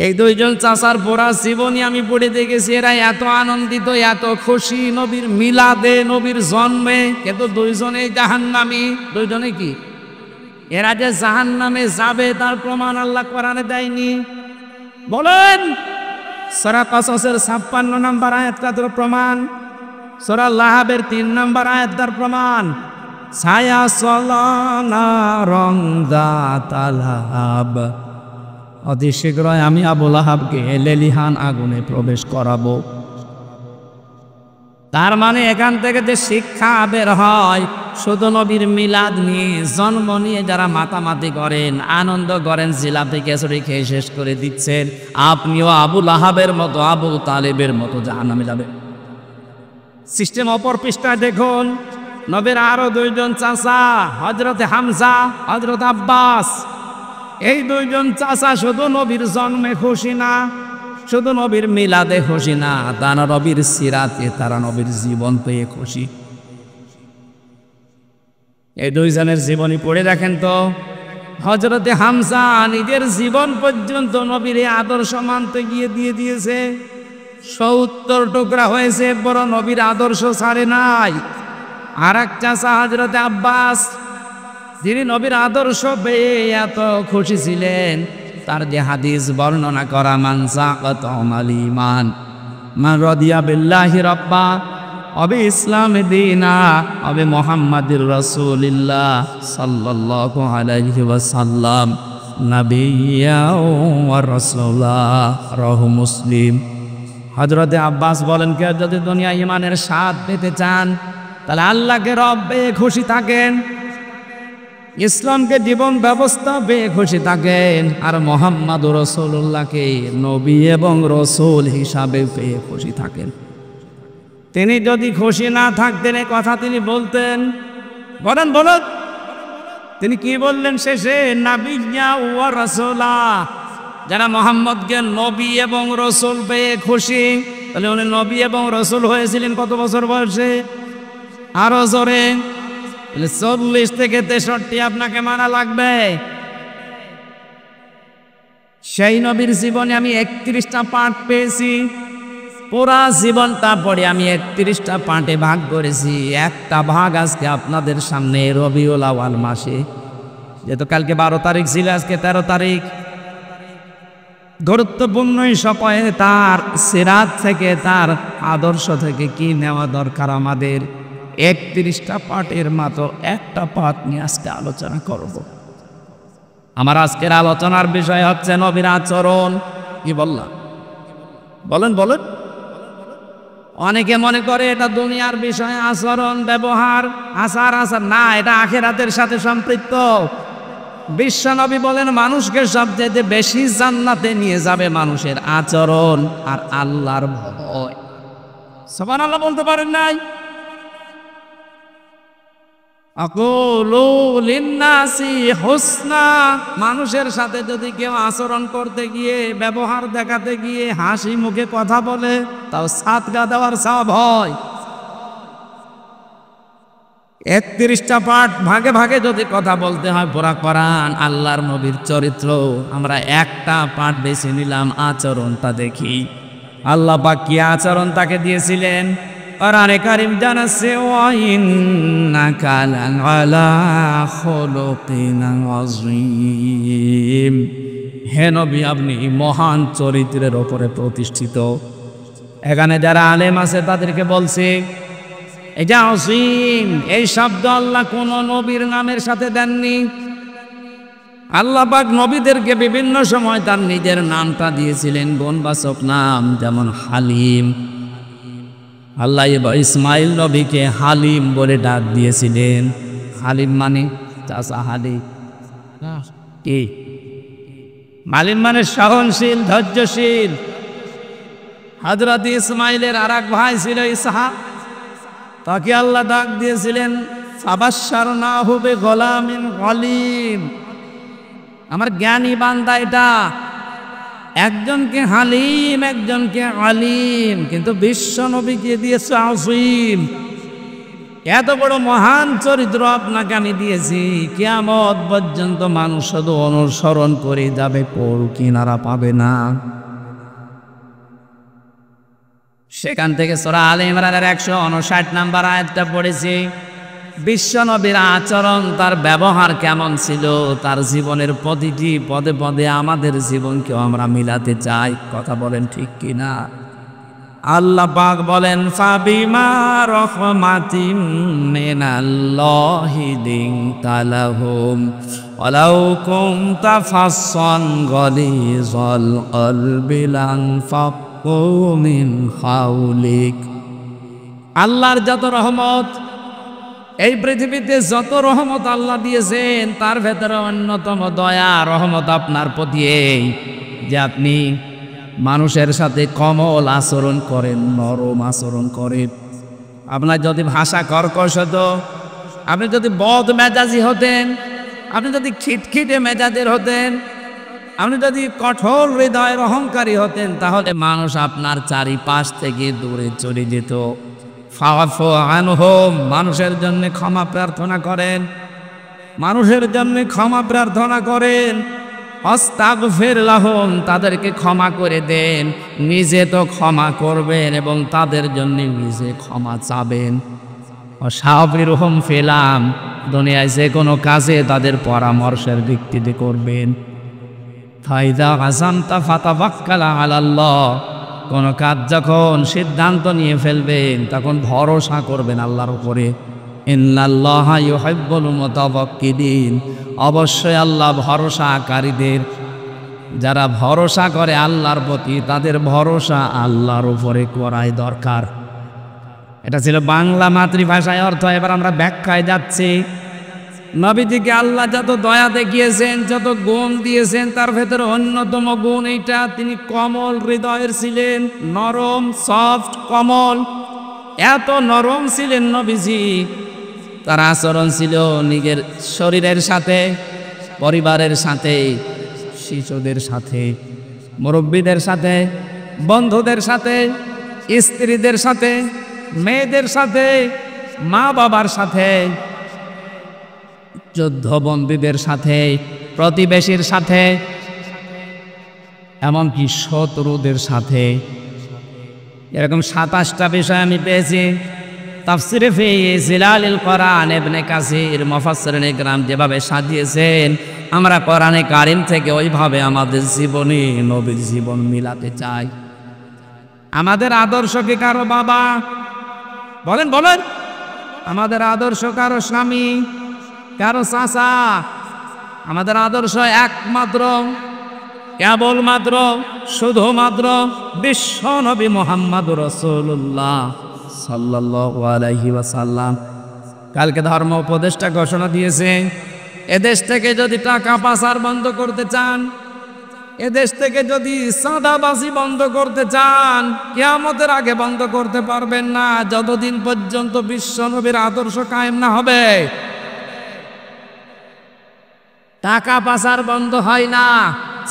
এই 2 জন চাচার পুরা জীবনী আমি পড়ে দেখেছি। এরা এত আনন্দিত, এত খুশি নবীর মিলাদে, নবীর জন্মে, কিন্তু 2 জনেই জাহান্নামী। 2 জনে কি? এরা যে জাহান্নামে যাবে তার প্রমাণ আল্লাহ কোরআনে দেয়নি। বলেন, সূরা কাসাসের 56 নম্বর আয়াতটার প্রমাণ, সূরা লাহাবের 3 নম্বর আয়াতটার প্রমাণ। ছায়া সলানা রং দাতালাহাব, অতি শীঘ্রই আমি আবু লাহাবকে লেলিহান আগুনে প্রবেশ করাবো। তার মানে এখান থেকে যে শিক্ষা বের হয়, শুধু নবীর মিলাদ নিয়ে, জন্ম নিয়ে যারা মাতামাতি করেন, আনন্দ করেন, জিলাপি কেশরি খেয়ে শেষ করে দিচ্ছেন, আপনিও আবু লাহাবের মতো, আবু তালেবের মতো জাহান্নামে যাবেন। সিস্টেম অপর পৃষ্ঠায় দেখুন, নবীর আরো 2 জন চাচা, হযরতে হামজা, হযরত আব্বাস। এই 2 জন চাচা শুধু নবীর জন্মে খুশি না, শুধু নবীর মিলাদে খুশি না, তারা নবীর সিরাতে, তারা নবীর জীবন পেয়ে খুশি। এই দুইজনের জীবনী পড়ে দেখেন তো। হযরতে হামজা নিজের জীবন পর্যন্ত নবীর এই আদর্শ মানতে গিয়ে দিয়ে দিয়েছে। ৭০ টুকরা হয়েছে, বড় নবীর আদর্শ ছাড়ে নাই। আর এক চাচা হযরতে আব্বাস, যিনি নবীর আদর্শ পেয়ে এত খুশি ছিলেন, তার যে হাদিস বর্ণনা করা, মান সাকাতাল ঈমান মান রাদিয়া বিল্লাহি রাব্বা অবি ইসলামে দীনা অবি মুহাম্মাদির রাসূলিল্লাহ সাল্লাল্লাহু আলাইহি ওয়াসাল্লাম নাবিয়্যা ওয়া রাসূলা, রাহু মুসলিম। হযরতে আব্বাস বলেন, কেউ যদি দুনিয়া ঈমানের স্বাদ পেতে চান, তাহলে আল্লাহকে রব পেয়ে খুশি থাকেন, ইসলামকে জীবন ব্যবস্থা পেয়ে খুশি থাকেন, আর মুহাম্মাদুর রাসূলুল্লাহকে নবী এবং রাসূল হিসাবে পেয়ে খুশি থাকেন। তিনি যদি খুশি না থাকতেন এই কথা তিনি বলতেন? বলেন বলুন, তিনি কি বললেন শেষে? নাবিয়্যা ওয়া রাসূলা। যারা মুহাম্মদকে নবী এবং রাসূল পেয়ে খুশি, তাহলে উনি নবী এবং রাসূল হয়েছিলেন কত বছর বয়সে? আরো জোরে, 40 থেকে 63 আপনাকে মানা লাগবে। সেই নবীর জীবনে আমি 31টা পাঠ পেয়েছি। পুরা জীবনটা পড়ে আমি 31টা পাঠে ভাগ করেছি। একটা ভাগ আজকে আপনাদের সামনে রবিউল আউয়াল মাসে, যেহেতু কালকে 12 তারিখ ছিল, আজকে 13 তারিখ, গুরুত্বপূর্ণ সময়ে তার সিরাত থেকে, তার আদর্শ থেকে কি নেওয়া দরকার আমাদের, 31টা পাঠের মাত্র একটা পাঠ নিয়ে আজকে আলোচনা করব। আমার আজকের আলোচনার বিষয় হচ্ছে নবীর আচরণ। কি বললাম? বলেন বলেন। অনেকে মনে করে এটা দুনিয়ার বিষয়, আচরণ ব্যবহার, আচার আচার না, এটা আখিরাতের সাথে সম্পৃক্ত। বিশ্বনবী বলেন, মানুষকে সবচেয়ে বেশি জান্নাতে নিয়ে যাবে মানুষের আচরণ আর আল্লাহর ভয়। সুবহানাল্লাহ বলতে পারেন নাই? আকুলু লিন্নাসি হুসনা। মানুষের সাথে যদি কেউ আচরণ করতে গিয়ে, ব্যবহার দেখাতে গিয়ে হাসি মুখে কথা বলে, তাও সাদকা দেওয়ার সওয়াব হয়। 31টা পাঠ ভাগে ভাগে যদি কথা বলতে হয়, পুরা কোরআন আল্লাহর নবীর চরিত্র, আমরা একটা পাঠ বেছে নিলাম, আচরণটা দেখি। আল্লাহ পাক কি আচরণ তাকে দিয়েছিলেন? কোরআনে কারীম জানাচ্ছে, ওয়া ইন্নাকা লাআলা খুলুকিন আযীম। হে নবী, আপনি মহান চরিত্রের ওপরে প্রতিষ্ঠিত। এখানে যারা আলেম আছে তাদেরকে বলছে, এই যে আযীম, এই শব্দ আল্লাহ কোন নবীর নামের সাথে দেননি। আল্লাহ পাক নবীদেরকে বিভিন্ন সময় তার নিজের নামটা দিয়েছিলেন, গুণবাচক নাম, যেমন হালিম। আল্লাহ ইসমাইল নবীকে হালিম বলে ডাক দিয়েছিলেন। হালিম মানে চাচা হালিম, কি হালিম মানে সহনশীল, ধৈর্যশীল। হযরত ইসমাইলের আর এক ভাই ছিল ইসহাক, তাকে আল্লাহ ডাক দিয়েছিলেন ফাবাশশারনাহু বিগুলামিন আলীম। আমার জ্ঞানী বান্দা এটা, একজনকে হালিম, একজনকে আলিম, কিন্তু বিশ্ব নবীকে দিয়েছে আযীম। এত বড় মহান চরিত্র আপনাকে আমি দিয়েছি, কিয়ামত পর্যন্ত মানুষ শুধু অনুসরণ করে যাবে, কোন কিনারা পাবে না। সেখান থেকে সূরা আলে ইমরানের 159 নম্বর আয়াতটা পড়েছি। বিশ্ব নবীর আচরণ, তার ব্যবহার কেমন ছিল, তার জীবনের প্রতিটি পদে পদে আমাদের জীবনকেও আমরা মিলাতে চাই। কথা বলেন ঠিক কিনা? আল্লাহ পাক বলেন, ফাবিমা রাহমাতিম মিনাল্লাহি লিনতা লাহুম ওয়ালাউ কুনতা ফাসসান গালিযাল কলবি লানফাক্কু মিন হাওলিক। আল্লাহর যত রহমত, এই পৃথিবীতে যত রহমত আল্লাহ দিয়েছেন, তার ভেতরে অন্যতম দয়া রহমত আপনার প্রতি এই যে আপনি মানুষের সাথে কোমল আচরণ করেন, নরম আচরণ করেন। আপনার যদি ভাষা কর্কশ হতো, আপনি যদি বদ মেজাজি হতেন, আপনি যদি খিটখিটে মেজাজের হতেন, আপনি যদি কঠোর হৃদয়ের অহংকারী হতেন তাহলে মানুষ আপনার চারিপাশ থেকে দূরে চলে যেত। ফাআফু আনহুম, মানুষের জন্য ক্ষমা প্রার্থনা করেন, মানুষের জন্য ক্ষমা প্রার্থনা করেন। আস্তাগফির লাহুম, তাদেরকে ক্ষমা করে দেন, নিজে তো ক্ষমা করবেন এবং তাদের জন্য নিজে ক্ষমা চাবেন। ওয়াশাবিরহুম ফিল আমর, দুনিয়ায় যে কোনো কাজে তাদের পরামর্শের ভিত্তিতে করবেন। ফাইদা আযামতা ফাতাওয়াক্কাল আলাল্লাহ, কোনো কাজ যখন সিদ্ধান্ত নিয়ে ফেলবেন তখন ভরসা করবেন আল্লাহর উপরে। ইন্নাল্লাহা ইউহিব্বুল মুতাওয়াক্কিলিন, অবশ্যই আল্লাহ ভরসাকারীদের, যারা ভরসা করে আল্লাহর প্রতি তাদের ভরসা আল্লাহর উপরে করাই দরকার। এটা ছিল বাংলা মাতৃভাষায় অর্থ। এবার আমরা ব্যাখ্যায় যাচ্ছি। নবীজিকে আল্লাহ যত দয়া দেখিয়েছেন, যত গুণ দিয়েছেন, তার ভেতরে অন্যতম গুণ এইটা, তিনি কোমল হৃদয়ের ছিলেন, নরম, সফট, কোমল। এত নরম ছিলেন নবীজি, তার আচরণ ছিল নিজের শরীরের সাথে, পরিবারের সাথে, শিশুদের সাথে, মুরব্বীদের সাথে, বন্ধুদের সাথে, স্ত্রীদের সাথে, মেয়েদের সাথে, মা বাবার সাথে, যুদ্ধবন্দীদের সাথে, প্রতিবেশীর সাথে, এমনকি শত্রুদের সাথে। এরকম 27টা বিষয় আমি পেয়েছি তাফসিরে ফি জিলালিল কোরআন। ইবনে কাসির মুফাসসিরিন ইকরাম যেভাবে সাজিয়েছেন, আমরা কোরআনে কারিম থেকে ওইভাবে আমাদের জীবনে নবীর জীবন মিলাতে চাই। আমাদের আদর্শ কি কারো বাবা? বলেন বলেন। আমাদের আদর্শ কারো স্বামী, কারো চাচা? আমাদের আদর্শ একমাত্র, কেবলমাত্র, শুধুমাত্র বিশ্ব নবী মুহাম্মদুর রাসূলুল্লাহ সাল্লাল্লাহু আলাইহি ওয়াসাল্লাম। কালকে ধর্ম উপদেষ্টা ঘোষণা দিয়েছে, এদেশ থেকে যদি টাকা পাচার বন্ধ করতে চান, এদেশ থেকে যদি চাঁদাবাজি বন্ধ করতে চান, কিয়ামতের আগে বন্ধ করতে পারবেন না যতদিন পর্যন্ত বিশ্ব নবীর আদর্শ কায়েম না হবে। টাকা পাচার বন্ধ হয় না,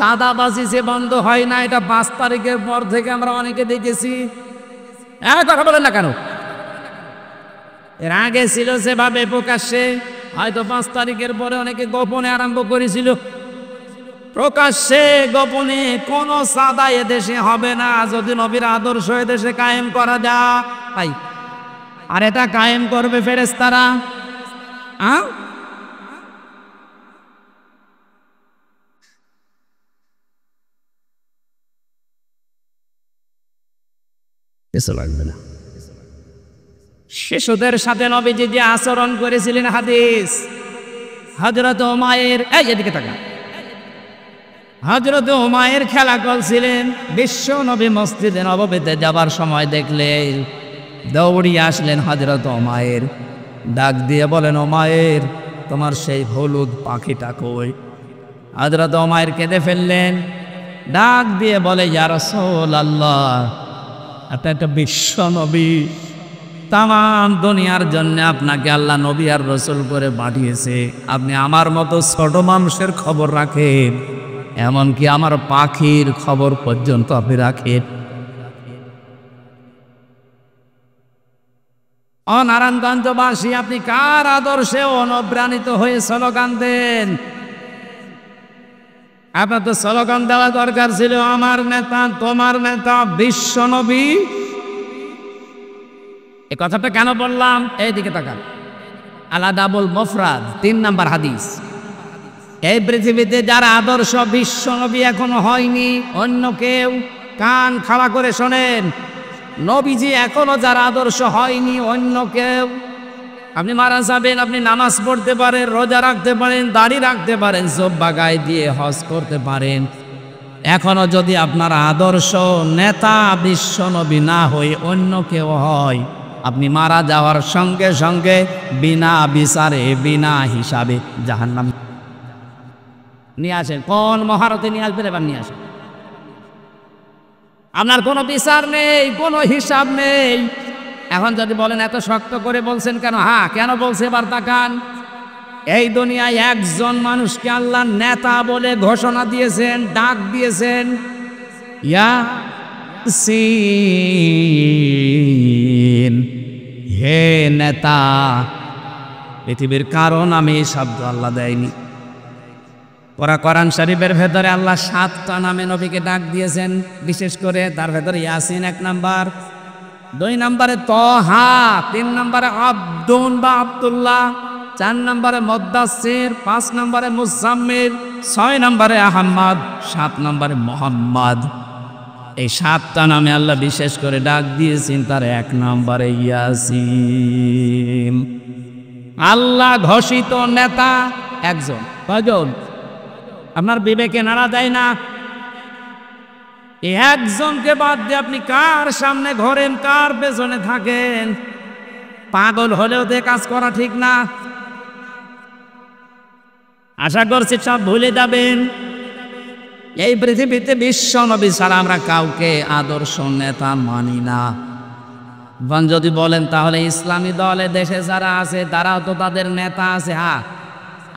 চাঁদাবাজি যে বন্ধ হয় না, এটা 5 তারিখের পর থেকে আমরা অনেকে দেখেছি। কথা বলেন না কেন? এর আগে ছিল সেভাবে প্রকাশ্যে, হয়তো 5 তারিখের পরে অনেকে গোপনে আরম্ভ করেছিল। প্রকাশ্যে গোপনে কোনো চাঁদা এদেশে হবে না যদি নবীর আদর্শ এদেশে কায়েম করা যায়। আর এটা কায়েম করবে ফেরেশতারা। কিছু লাগবে না। শিশুদের সাথে নবীজি যে আচরণ করেছিলেন, হাদিস হযরত উমাইর, এদিকে তাকান, হযরত উমাইর খেলা করছিলেন। বিশ্ব নবী মসজিদে নববীতে যাবার সময় দেখলে দৌড়িয়ে আসলেন হযরত উমাইর, ডাক দিয়ে বলেন, উমাইর তোমার সেই হলুদ পাখিটা কই? হযরত উমাইর কেঁদে ফেললেন, ডাক দিয়ে বলে, ইয়া রাসূলুল্লাহ, এটা একটা বিশ্ব নবী, তাম দুনিয়ার জন্য আপনাকে আল্লাহ নবী আর রসুল করে পাঠিয়েছে। আপনি আমার মতো ছোট মানুষের খবর রাখেন, এমনকি আমার পাখির খবর পর্যন্ত আপনি রাখেন। নারায়ণগঞ্জবাসী, আপনি কার আদর্শে অনুপ্রাণিত হয়ে স্লোগান দেন? আপনার তো স্লোগান দেওয়া দরকার ছিল, আমার নেতা, তোমার নেতা বিশ্ব নবী। এই কথাটা কেন বললাম? এইদিকে তাকান, আলাদাবুল মুফরাদ 3 নাম্বার হাদিস। এই পৃথিবীতে যার আদর্শ বিশ্ব নবী এখনো হয়নি, অন্য কেউ, কান খাড়া করে শোনেন, নবীজি এখনো যার আদর্শ হয়নি, অন্য কেউ। আপনি মারা যাবেন, আপনি নামাজ পড়তে পারেন, রোজা রাখতে পারেন, দাড়ি রাখতে পারেন, জুব্বা গায়ে দিয়ে হজ করতে পারেন, এখনো যদি আপনার আদর্শ নেতা বিশ্ব নবী না হয়ে অন্য কেউ হয়, আপনি মারা যাওয়ার সঙ্গে সঙ্গে বিনা বিচারে, বিনা হিসাবে জাহান্নাম নিয়ে আসেন। কোন মহারতে নিয়ে আসবেন? এবার নিয়ে আসেন। আপনার কোনো বিচার নেই, কোনো হিসাব নেই। এখন যদি বলেন এত শক্ত করে বলছেন কেন? কেন বলছে? এবার তাকান, এই দুনিয়ায় একজন মানুষকে আল্লাহ নেতা বলে ঘোষণা দিয়েছেন, ডাক দিয়েছেন, ইয়াসিন, হে নেতা। পৃথিবীর কারণ আমি এই শব্দ আল্লাহ দেয়নি। কোরআন শরীফের ভেতরে আল্লাহ 7টা নামে নবীকে ডাক দিয়েছেন, বিশেষ করে তার ভেতরে ইয়াসিন 1 নাম্বার, 2 নম্বরে তহা, 3 নম্বরে আব্দুন বা আব্দুল্লাহ, 4 নম্বরে মুদ্দাসসির, 5 নম্বরে মুজাম্মিল, 6 নম্বরে আহমদ, 7 নম্বরে মোহাম্মদ। এই 7টা নামে আল্লাহ বিশেষ করে ডাক দিয়েছেন, তার 1 নম্বরে ইয়াসিন। আল্লাহ ঘোষিত নেতা একজন। কয়জন? আপনার বিবেকে নাড়া দেয় না? একজনকে বাদ দিয়ে আপনি কার সামনে ঘোরেন, কার পেছনে থাকেন? পাগল হলেও তো কাজ করা ঠিক না। আশা করছি সব ভুলে যাবেন। এই পৃথিবীতে বিশ্ব নবী ছাড়া আমরা কাউকে আদর্শ নেতা মানি না। যদি বলেন তাহলে ইসলামী দলে দেশে যারা আছে তারাও তো তাদের নেতা আছে। হ্যাঁ,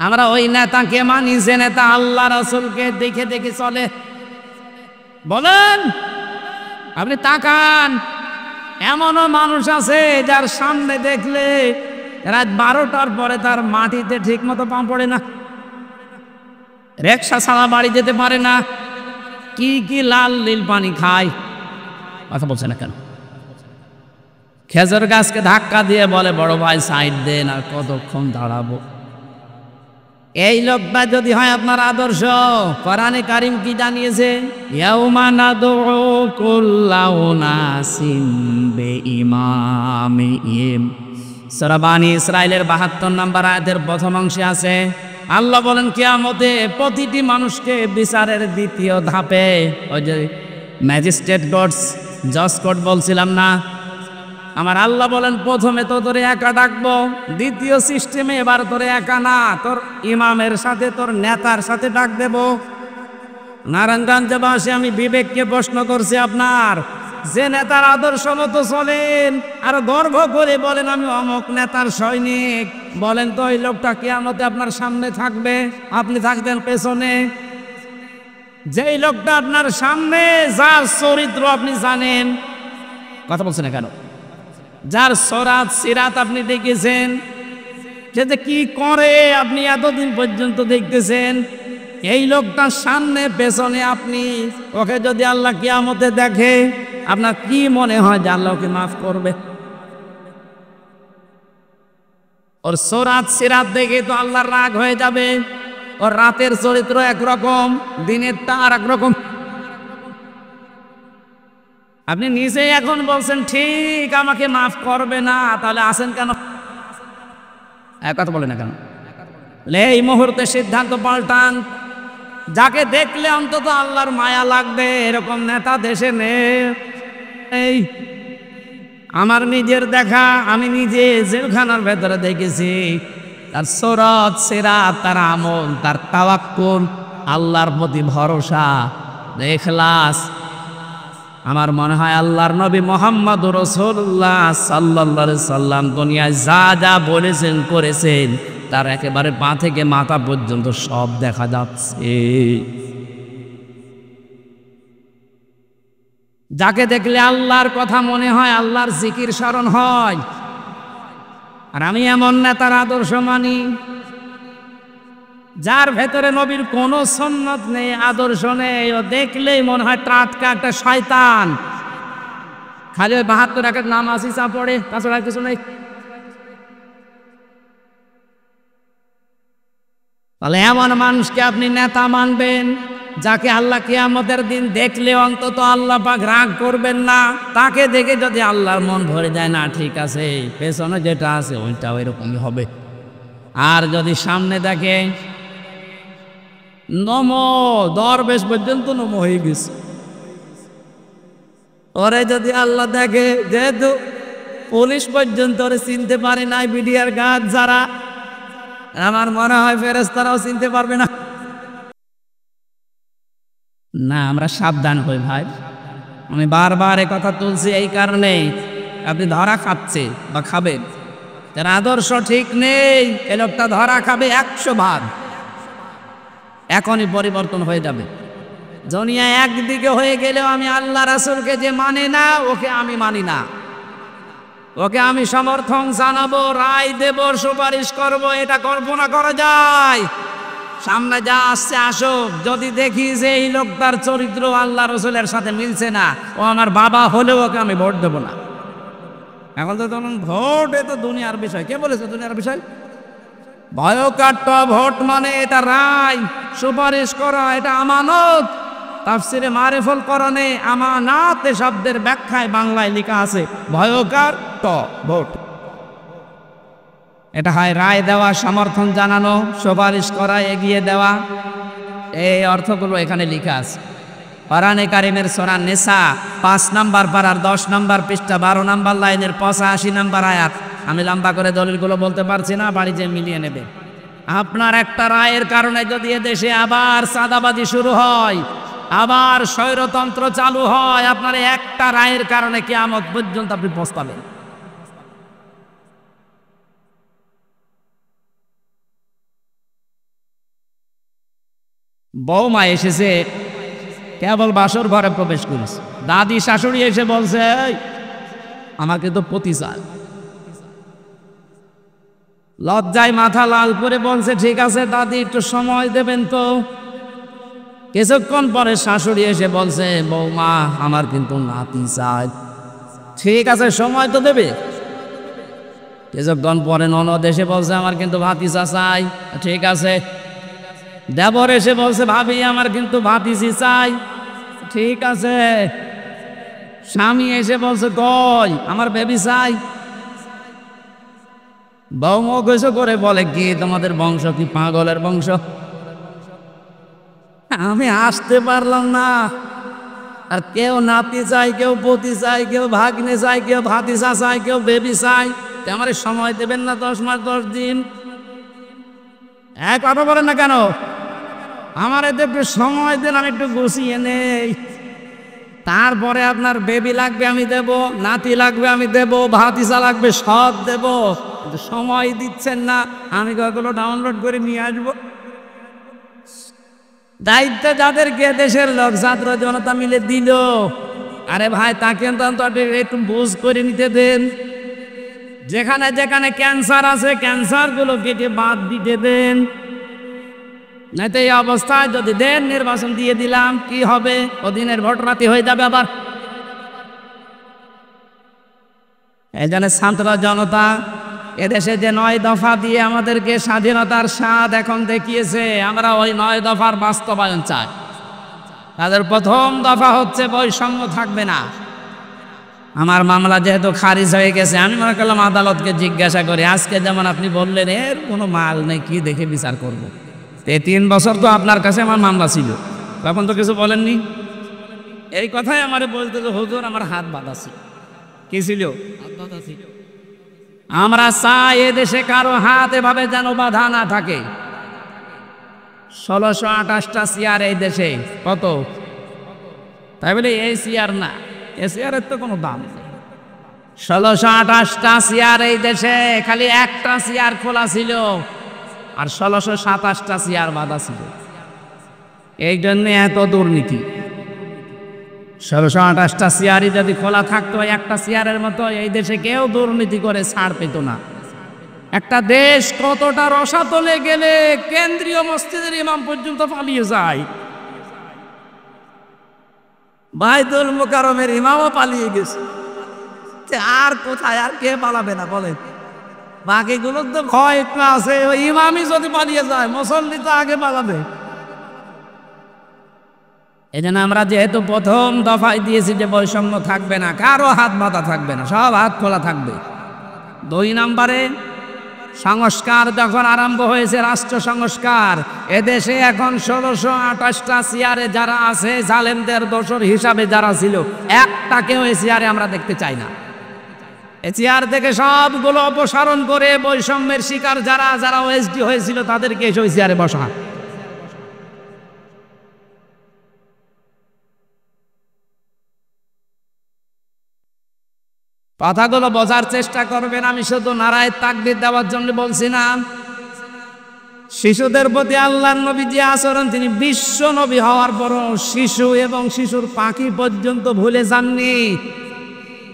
আমরা ওই নেতাকে মানি যে নেতা আল্লাহ রাসূলকে দেখে দেখে চলে। বলেন, আপনি তাকান, এমনও মানুষ আছে যার সামনে দেখলে রাত 12টার পরে তার মাটিতে ঠিক মতো পা পড়ে না, রিকশা ছাড়া বাড়ি যেতে পারে না, কি কি লাল নীল পানি খায়। কথা বলছে না কেন? খেজুর গাছকে ধাক্কা দিয়ে বলে, বড় ভাই সাইড দেন, আর কতক্ষণ দাঁড়াবো। এই লোকটা যদি হয় আপনার আদর্শ, কোরআনে কারীম কি জানিয়েছে? ইয়াউমা নাদউ কুল্লা উনাসিন বিইমামিহিম। সূরা বানী ইসরাঈলের 72 নম্বর আয়াতের প্রথম অংশে আছে, আল্লাহ বলেন কিয়ামতে প্রতিটি মানুষকে বিচারের দ্বিতীয় ধাপে, ওই যে ম্যাজিস্ট্রেট কোর্টস, জজ কোর্ট বলছিলাম না, আমার আল্লাহ বলেন প্রথমে তো তোরে একা ডাকবো, দ্বিতীয় সিস্টেমে এবার তোরে একা না, তোর ইমামের সাথে, তোর নেতার সাথে ডাক দেব। নারায়ণগঞ্জবাসী, আমি বিবেককে প্রশ্ন করছি, আপনার যে নেতার আদর্শ মতো চলেন আর গর্ব করে বলেন আমি অমুক নেতার সৈনিক, বলেন তো ওই লোকটা কিয়ামতে আপনার সামনে থাকবে, আপনি থাকবেন পেছনে? যেই লোকটা আপনার সামনে, যার চরিত্র আপনি জানেন, কথা বলছেন না কেন, যার সরাত সিরাত আপনি দেখেছেন, সে যে কি করে আপনি এতদিন পর্যন্ত দেখতেছেন, এই লোকটার সামনে পেছনে আপনি, ওকে যদি আল্লাহ কিয়ামতে দেখে, আপনার কি মনে হয় যে আল্লাহ ওকে মাফ করবে? ওর সরাত সিরাত দেখে তো আল্লাহর রাগ হয়ে যাবে। ওর রাতের চরিত্র একরকম, দিনেরটা আর একরকম। আপনি নিজেই এখন বলছেন ঠিক আমাকে মাফ করবে না, তাহলে আসেন কেন? কথা বলে না কেন? এই মুহূর্তে সিদ্ধান্ত পাল্টান। যাকে দেখলে অন্তত আল্লাহর মায়া লাগবে এরকম নেতা দেশে নেই। আমার নিজের দেখা, আমি নিজে জেলখানার ভেতরে দেখেছি, তার সরাত সিরাত, তার আমল, তার তাওয়াক্কুল, আল্লাহর প্রতি ভরসা, ইখলাস। আমার মনে হয় আল্লাহর নবী মুহাম্মদুর রাসূলুল্লাহ সাল্লাল্লাহু আলাইহি সাল্লাম দুনিয়ায় যা যা বলেছেন করেছেন, তার একেবারে পা থেকে মাথা পর্যন্ত সব দেখা যাচ্ছে। যাকে দেখলে আল্লাহর কথা মনে হয়, আল্লাহর জিকির স্মরণ হয়। আর আমি এমন নেতার আদর্শ মানি যার ভেতরে নবীর কোনো সুন্নত নেই, আদর্শ নেই, ও দেখলেই মনে হয় টাটকা একটা শয়তান। খালি ওই 72 রাকাত নামাজই চা পড়ে, তাছাড়া কিছু নেই। তাহলে এমন মানুষকে আপনি নেতা মানবেন যাকে আল্লাহ কিয়ামতের দিন দেখলে অন্তত আল্লাহ পাক রাগ করবেন না। তাকে দেখে যদি আল্লাহর মন ভরে যায়, না ঠিক আছে, পেছনে যেটা আছে ওইটাও এরকমই হবে। আর যদি সামনে দেখে নমো, দরবেশ পর্যন্ত নমো হয়ে গেছে, ওরে যদি আল্লাহ দেখে, যেহেতু পুলিশ পর্যন্ত ওরে চিনতে পারে নাই, বিডিআর গার্ড যারা, আমার মনে হয় ফেরেশতারাও চিনতে পারবে না। না, আমরা সাবধান হই ভাই। আমি বারবার এ কথা তুলছি এই কারণে, আপনি ধরা খাচ্ছে বা খাবেন, যার আদর্শ ঠিক নেই এ লোকটা ধরা খাবে 100 বার। এখনই পরিবর্তন হয়ে যাবে। দুনিয়া একদিকে হয়ে গেলেও আমি আল্লাহ রাসূলকে যে মানে না ওকে আমি মানি না, ওকে আমি সমর্থন জানাবো, রায় দেব, সুপারিশ করব। এটা কল্পনা করা যায়? সামনে যা আসছে আসুক, যদি দেখি যে এই লোকটার চরিত্র আল্লাহ রসুলের সাথে মিলছে না, ও আমার বাবা হলেও ওকে আমি ভোট দেব না। এখন তো ধরুন ভোট এ তো দুনিয়ার বিষয়। কে বলেছে দুনিয়ার বিষয়? ভয়কাট্য ভোট মানে এটা রায় সুপারিশ করা, এটা আমানত। তাফসিরে মারিফুল কোরআনে আমানাত শব্দের ব্যাখ্যায় বাংলায় লেখা আছে ভয়কাট্য ভোট। এটা হয় রায় দেওয়া, সমর্থন জানানো, সুপারিশ করা, এগিয়ে দেওয়া। এই অর্থগুলো এখানে লেখা আছে। কোরআনে কারিমের সূরা নিসা 5 নম্বর পারার 10 নম্বর পৃষ্ঠা 12 নম্বর লাইনের 85 নম্বর আয়াত। আমি লম্বা করে দলিলগুলো বলতে পারছি না, বাড়িতে মিলিয়ে নেবে। আপনার একটা রায়ের কারণে যদি এদেশে আবার চাঁদাবাজি শুরু হয়, আবার স্বৈরতন্ত্র চালু হয়, আপনার একটা রায়ের কারণে কিয়ামত পর্যন্ত আপনি পস্তাবেন। বৌমা এসেছে, কেবল বাসর ঘরে প্রবেশ করেছে, দাদি শাশুড়ি এসে বলছে এই আমাকে তো পতি চায়। লজ্জায় মাথা লাল করে বলছে ঠিক আছে দাদি একটু সময় দেবেন তো। কিছুক্ষণ পরে শাশুড়ি এসে বলছে বৌমা আমার কিন্তু নাতি চায়। ঠিক আছে সময় তো দেবে। কিছুক্ষণ পরে ননদ এসে বলছে আমার কিন্তু ভাতিজা চাই। ঠিক আছে। দেবর এসে বলছে ভাবি আমার কিন্তু ভাতিজি চাই। ঠিক আছে। স্বামী এসে বলছে কই আমার বেবি চাই। বৌমা কিছু করে বলে কি তোমাদের বংশ কি পাগলের বংশ? আমি আসতে পারলাম না। আর কেউ নাতি চাই, কেউ পতি চাই, কেউ ভাগ্নে চাই, কেউ ভাতিজা চাই, কেউ বেবি চাই। আমার সময় দেবেন না 10 মাস 10 দিন? এক কথা বলেন না কেন? আমার এতে একটু সময় দেন, আমি একটু গুছিয়ে নেই। তারপরে আপনার বেবি লাগবে আমি দেব, নাতি লাগবে আমি দেব, ভাতিজা লাগবে সব দেব। কিন্তু সময় দিচ্ছেন না। আমি কতগুলো ডাউনলোড করে নিয়ে আসবো। দায়িত্ব যাদেরকে দেশের লোক ছাত্র জনতা মিলে দিল, আরে ভাই তাকে তো একটু বুঝ করে নিতে দেন। যেখানে যেখানে ক্যান্সার আছে ক্যান্সার গুলো কেটে বাদ দিতে দেন। নাই তো এই অবস্থায় যদি দেন নির্বাচন দিয়ে দিলাম কি হবে? ওদিনের ভোট রাতে হয়ে যাবে আবার। এই জন্য ছাত্র জনতা এদেশে যে 9 দফা দিয়ে আমাদেরকে স্বাধীনতার স্বাদ এখন দেখিয়েছে, আমরা ওই 9 দফার বাস্তবায়ন চাই। তাদের প্রথম দফা হচ্ছে বৈষম্য থাকবে না। আমার মামলা যেহেতু খারিজ হয়ে গেছে, আমি মনে করলাম আদালতকে জিজ্ঞাসা করি। আজকে যেমন আপনি বললেন এর কোনো মাল নেই, কি দেখে বিচার করব। 3 বছর তো আপনার কাছে আমার মামলা ছিল, তখন তো কিছু বলেননি। এই কথাই আমার বলতে যে হুজুর আমার হাত বাঁধা ছিল। কি ছিল? হাত বাঁধা ছিল। আমরা চাই এদেশে কারো হাত এভাবে যেন বাঁধা না থাকে। 1628টা চেয়ার এই দেশে। কত? তাই বলে এই চেয়ার না, এই চেয়ারের তো কোনো দাম নেই। 1628টা চেয়ার এই দেশে, খালি একটা চেয়ার খোলা ছিল আর 1627টা চেয়ার বাঁধা ছিল। এই জন্য এত দুর্নীতি। 1628টা চেয়ারই যদি খোলা থাকতো একটা চেয়ারের মতো, এই দেশে কেউ দুর্নীতি করে ছাড় পেত না। একটা দেশ কতটা রসাতলে গেলে কেন্দ্রীয় মসজিদের ইমাম পর্যন্ত পালিয়ে যায়। বাইতুল মুকাররমের ইমামও পালিয়ে গেছে। আর কোথায় আর কে পালাবে না বলেন? বাকিগুলোর তো ভয় একটু আছে। ওই ইমামই যদি পালিয়ে যায় মুসল্লি তো আগে পালাবে। এই জন্য আমরা যেহেতু প্রথম দফায় দিয়েছি যে বৈষম্য থাকবে না, কারো হাত বাঁধা থাকবে না, সব হাত খোলা থাকবে। 2 নম্বরে সংস্কার যখন আরম্ভ হয়েছে, রাষ্ট্র সংস্কার। এদেশে এখন 1628টা চেয়ারে যারা আছে জালেমদের দোসর হিসাবে যারা ছিল, একটাকেও এই চেয়ারে আমরা দেখতে চাই না। এই চেয়ার থেকে সবগুলো অপসারণ করে বৈষম্যের শিকার যারা যারা ওএসডি হয়েছিল তাদেরকে এসে ওই চেয়ারে বসা। কথাগুলো বোঝার চেষ্টা করবেন, আমি শুধু নারায়ে তাকবীর দেওয়ার জন্য বলছি না। শিশুদের প্রতি আল্লাহর নবী যে আচরণ, তিনি বিশ্ব নবী হওয়ার পরও শিশু এবং শিশুর পাখি পর্যন্ত ভুলে যাননি।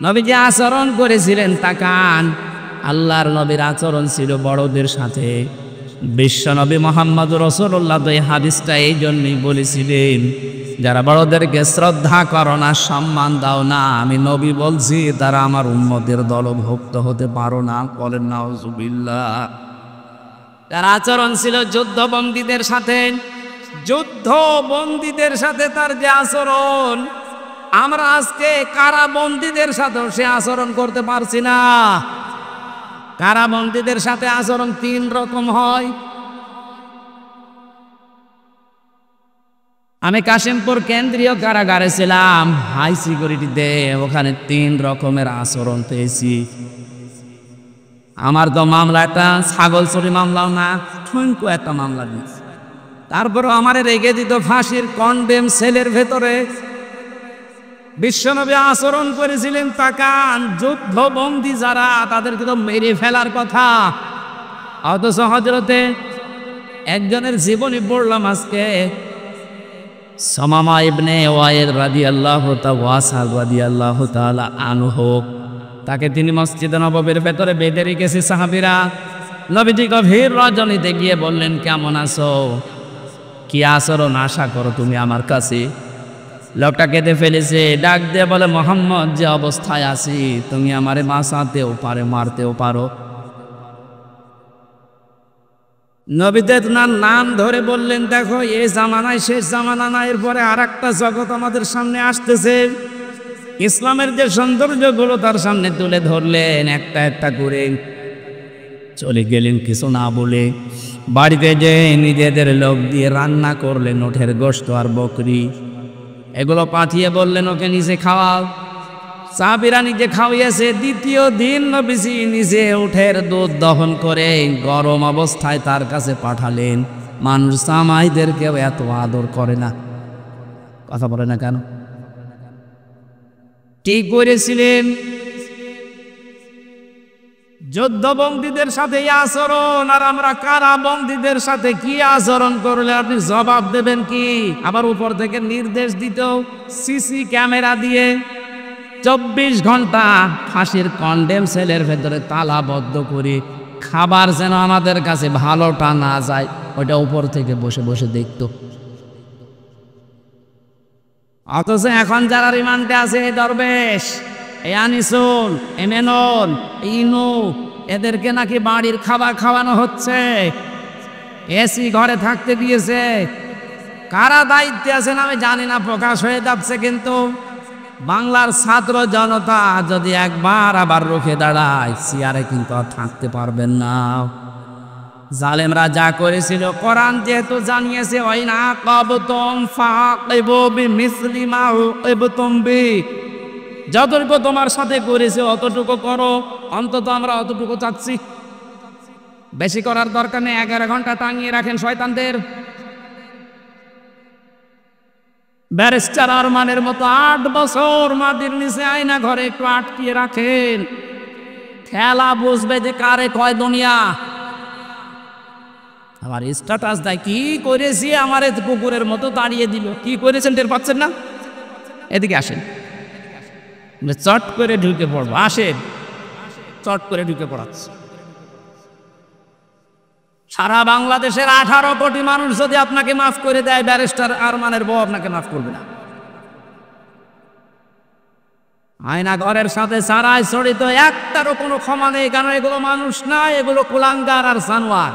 নবী যে আচরণ করেছিলেন তাকান, আল্লাহর নবীর আচরণ ছিল বড়দের সাথে। বিশ্ব নবী মোহাম্মদ রাসূলুল্লাহ এই হাদিসটা এই জন্যই বলেছিলেন, যারা বড়দেরকে শ্রদ্ধা করো না, সম্মান দাও না, আমি নবী বলছি তারা আমার উম্মতের দলভুক্ত হতে পারো না। বলেন নাউজুবিল্লাহ। তার আচরণ ছিল যুদ্ধবন্দীদের সাথে, যুদ্ধবন্দীদের সাথে তার যে আচরণ, আমরা আজকে কারাবন্দীদের সাথেও সে আচরণ করতে পারছি না। কারাবন্দীদের সাথে আচরণ 3 রকম হয়। আমি কাশিমপুর কেন্দ্রীয় কারাগারে ছিলাম, হাই সিকিউরিটিতে, ওখানে 3 রকমের আচরণ পেয়েছি। আমার তো মামলাটা ছাগল চুরি মামলাও না, ঠুনকো একটা মামলা দিয়েছে। তারপরও আমারে রেখে দিত ফাঁসির কন্ডেম সেলের ভেতরে। বিশ্বনবী আচরণ করেছিলেন তাকান, যুদ্ধবন্দী যারা তাদেরকে তো মেরে ফেলার কথা, অথচ হযরতে একজনের জীবনী পড়লাম আজকে, সামামা ইবনে ওয়াইল রাদিয়াল্লাহু তাআলা আনহু, তাকে তিনি মসজিদে নববীর ভেতরে বেঁধে রেখেছে সাহাবীরা। নবীজি গভীর রজনীতে গিয়ে বললেন, কেমন আছো, কি আচরণ আশা করো তুমি আমার কাছে? লোকটা কেঁদে ফেলেছে, ডাক দিয়ে বলে, মোহাম্মদ যে অবস্থায় আছি তুমি আমারে বাঁচাতেও পারো, মারতেও পারো। নবীতে তার নাম ধরে বললেন, দেখো এই জামানায় শেষ জামানা না, এরপরে আর একটা জগৎ আমাদের সামনে আসতেছে। ইসলামের যে সৌন্দর্যগুলো তার সামনে তুলে ধরলেন, একটা একটা করে চলে গেলেন কিছু না বলে। বাড়িতে যে নিজেদের লোক দিয়ে রান্না করলেন ওঠের গোশত আর বকরি, এগুলো পাঠিয়ে বললেন ওকে নিজে খাওয়াও। সাহাবীরা নিজে খাওয়িয়েছে। দ্বিতীয় দিন নবীজি নিজে উঠের দুধ দহন করে গরম অবস্থায় তার কাছে পাঠালেন। মানুষ জামাইদেরকেও এত আদর করে না। কথা বলে না কেন? ঠিক করেছিলেন। যুদ্ধবন্দীদের সাথে এই আচরণ, আর আমরা কারাবন্দীদের সাথে কি আচরণ করলে আপনি জবাব দেবেন কি? আবার উপর থেকে নির্দেশ দিত সিসি ক্যামেরা দিয়ে 24 ঘন্টা ফাঁসির কন্ডেম সেলের ভেতরে তালাবদ্ধ করে খাবার যেন আমাদের কাছে ভালোটা না যায়, ওইটা উপর থেকে বসে বসে দেখত। অথচ এখন যারা রিমান্ডে আছে, এই দরবেশ, এই আনিসুল, এমেনুল, ইনু, এদেরকে নাকি বাড়ির খাবার খাওয়ানো হচ্ছে, এসি ঘরে থাকতে দিয়েছে। কারা দায়িত্বে আছেন আমি জানি না, প্রকাশ হয়ে যাচ্ছে। কিন্তু বাংলার ছাত্র জনতা যদি একবার আবার রুখে দাঁড়ায়, চেয়ারে কিন্তু আর থাকতে পারবেন না। জালেমরা যা করেছিল, কোরআন যেহেতু জানিয়েছে, ওয়াইনা আকাবতুম ফাআকিবু বিমিসলি মা উকিবতুম বি, যতটুকু তোমার সাথে করেছে অতটুকু করো। অন্তত আমরা অতটুকু চাচ্ছি, বেশি করার দরকার নেই। 11 ঘন্টা টাঙিয়ে রাখেন শয়তানদের। ব্যারিস্টার আরমানের মতো 8 বছর মাটির নিচে আয়না ঘরে একটু আটকিয়ে রাখেন, খেলা বুঝবে যে কারে কয় দুনিয়া। আবার স্ট্যাটাস দেয়, কি করেছি আমার কুকুরের মতো দাঁড়িয়ে দিল। কি করেছেন টের পাচ্ছেন না? এদিকে আসেন, চট করে ঢুকে পড়বো। আসেন, চট করে ঢুকে পড়াচ্ছে। সারা বাংলাদেশের 18 কোটি মানুষ যদি আপনাকে মাফ করে দেয়, ব্যারিস্টার আরমানের বউ আপনাকে মাফ করবে না। আয়না ঘরের সাথে সারায় জড়িত একটারও কোনো ক্ষমা নেই, কারণ এগুলো মানুষ না, এগুলো কুলাঙ্গার আর জানোয়ার।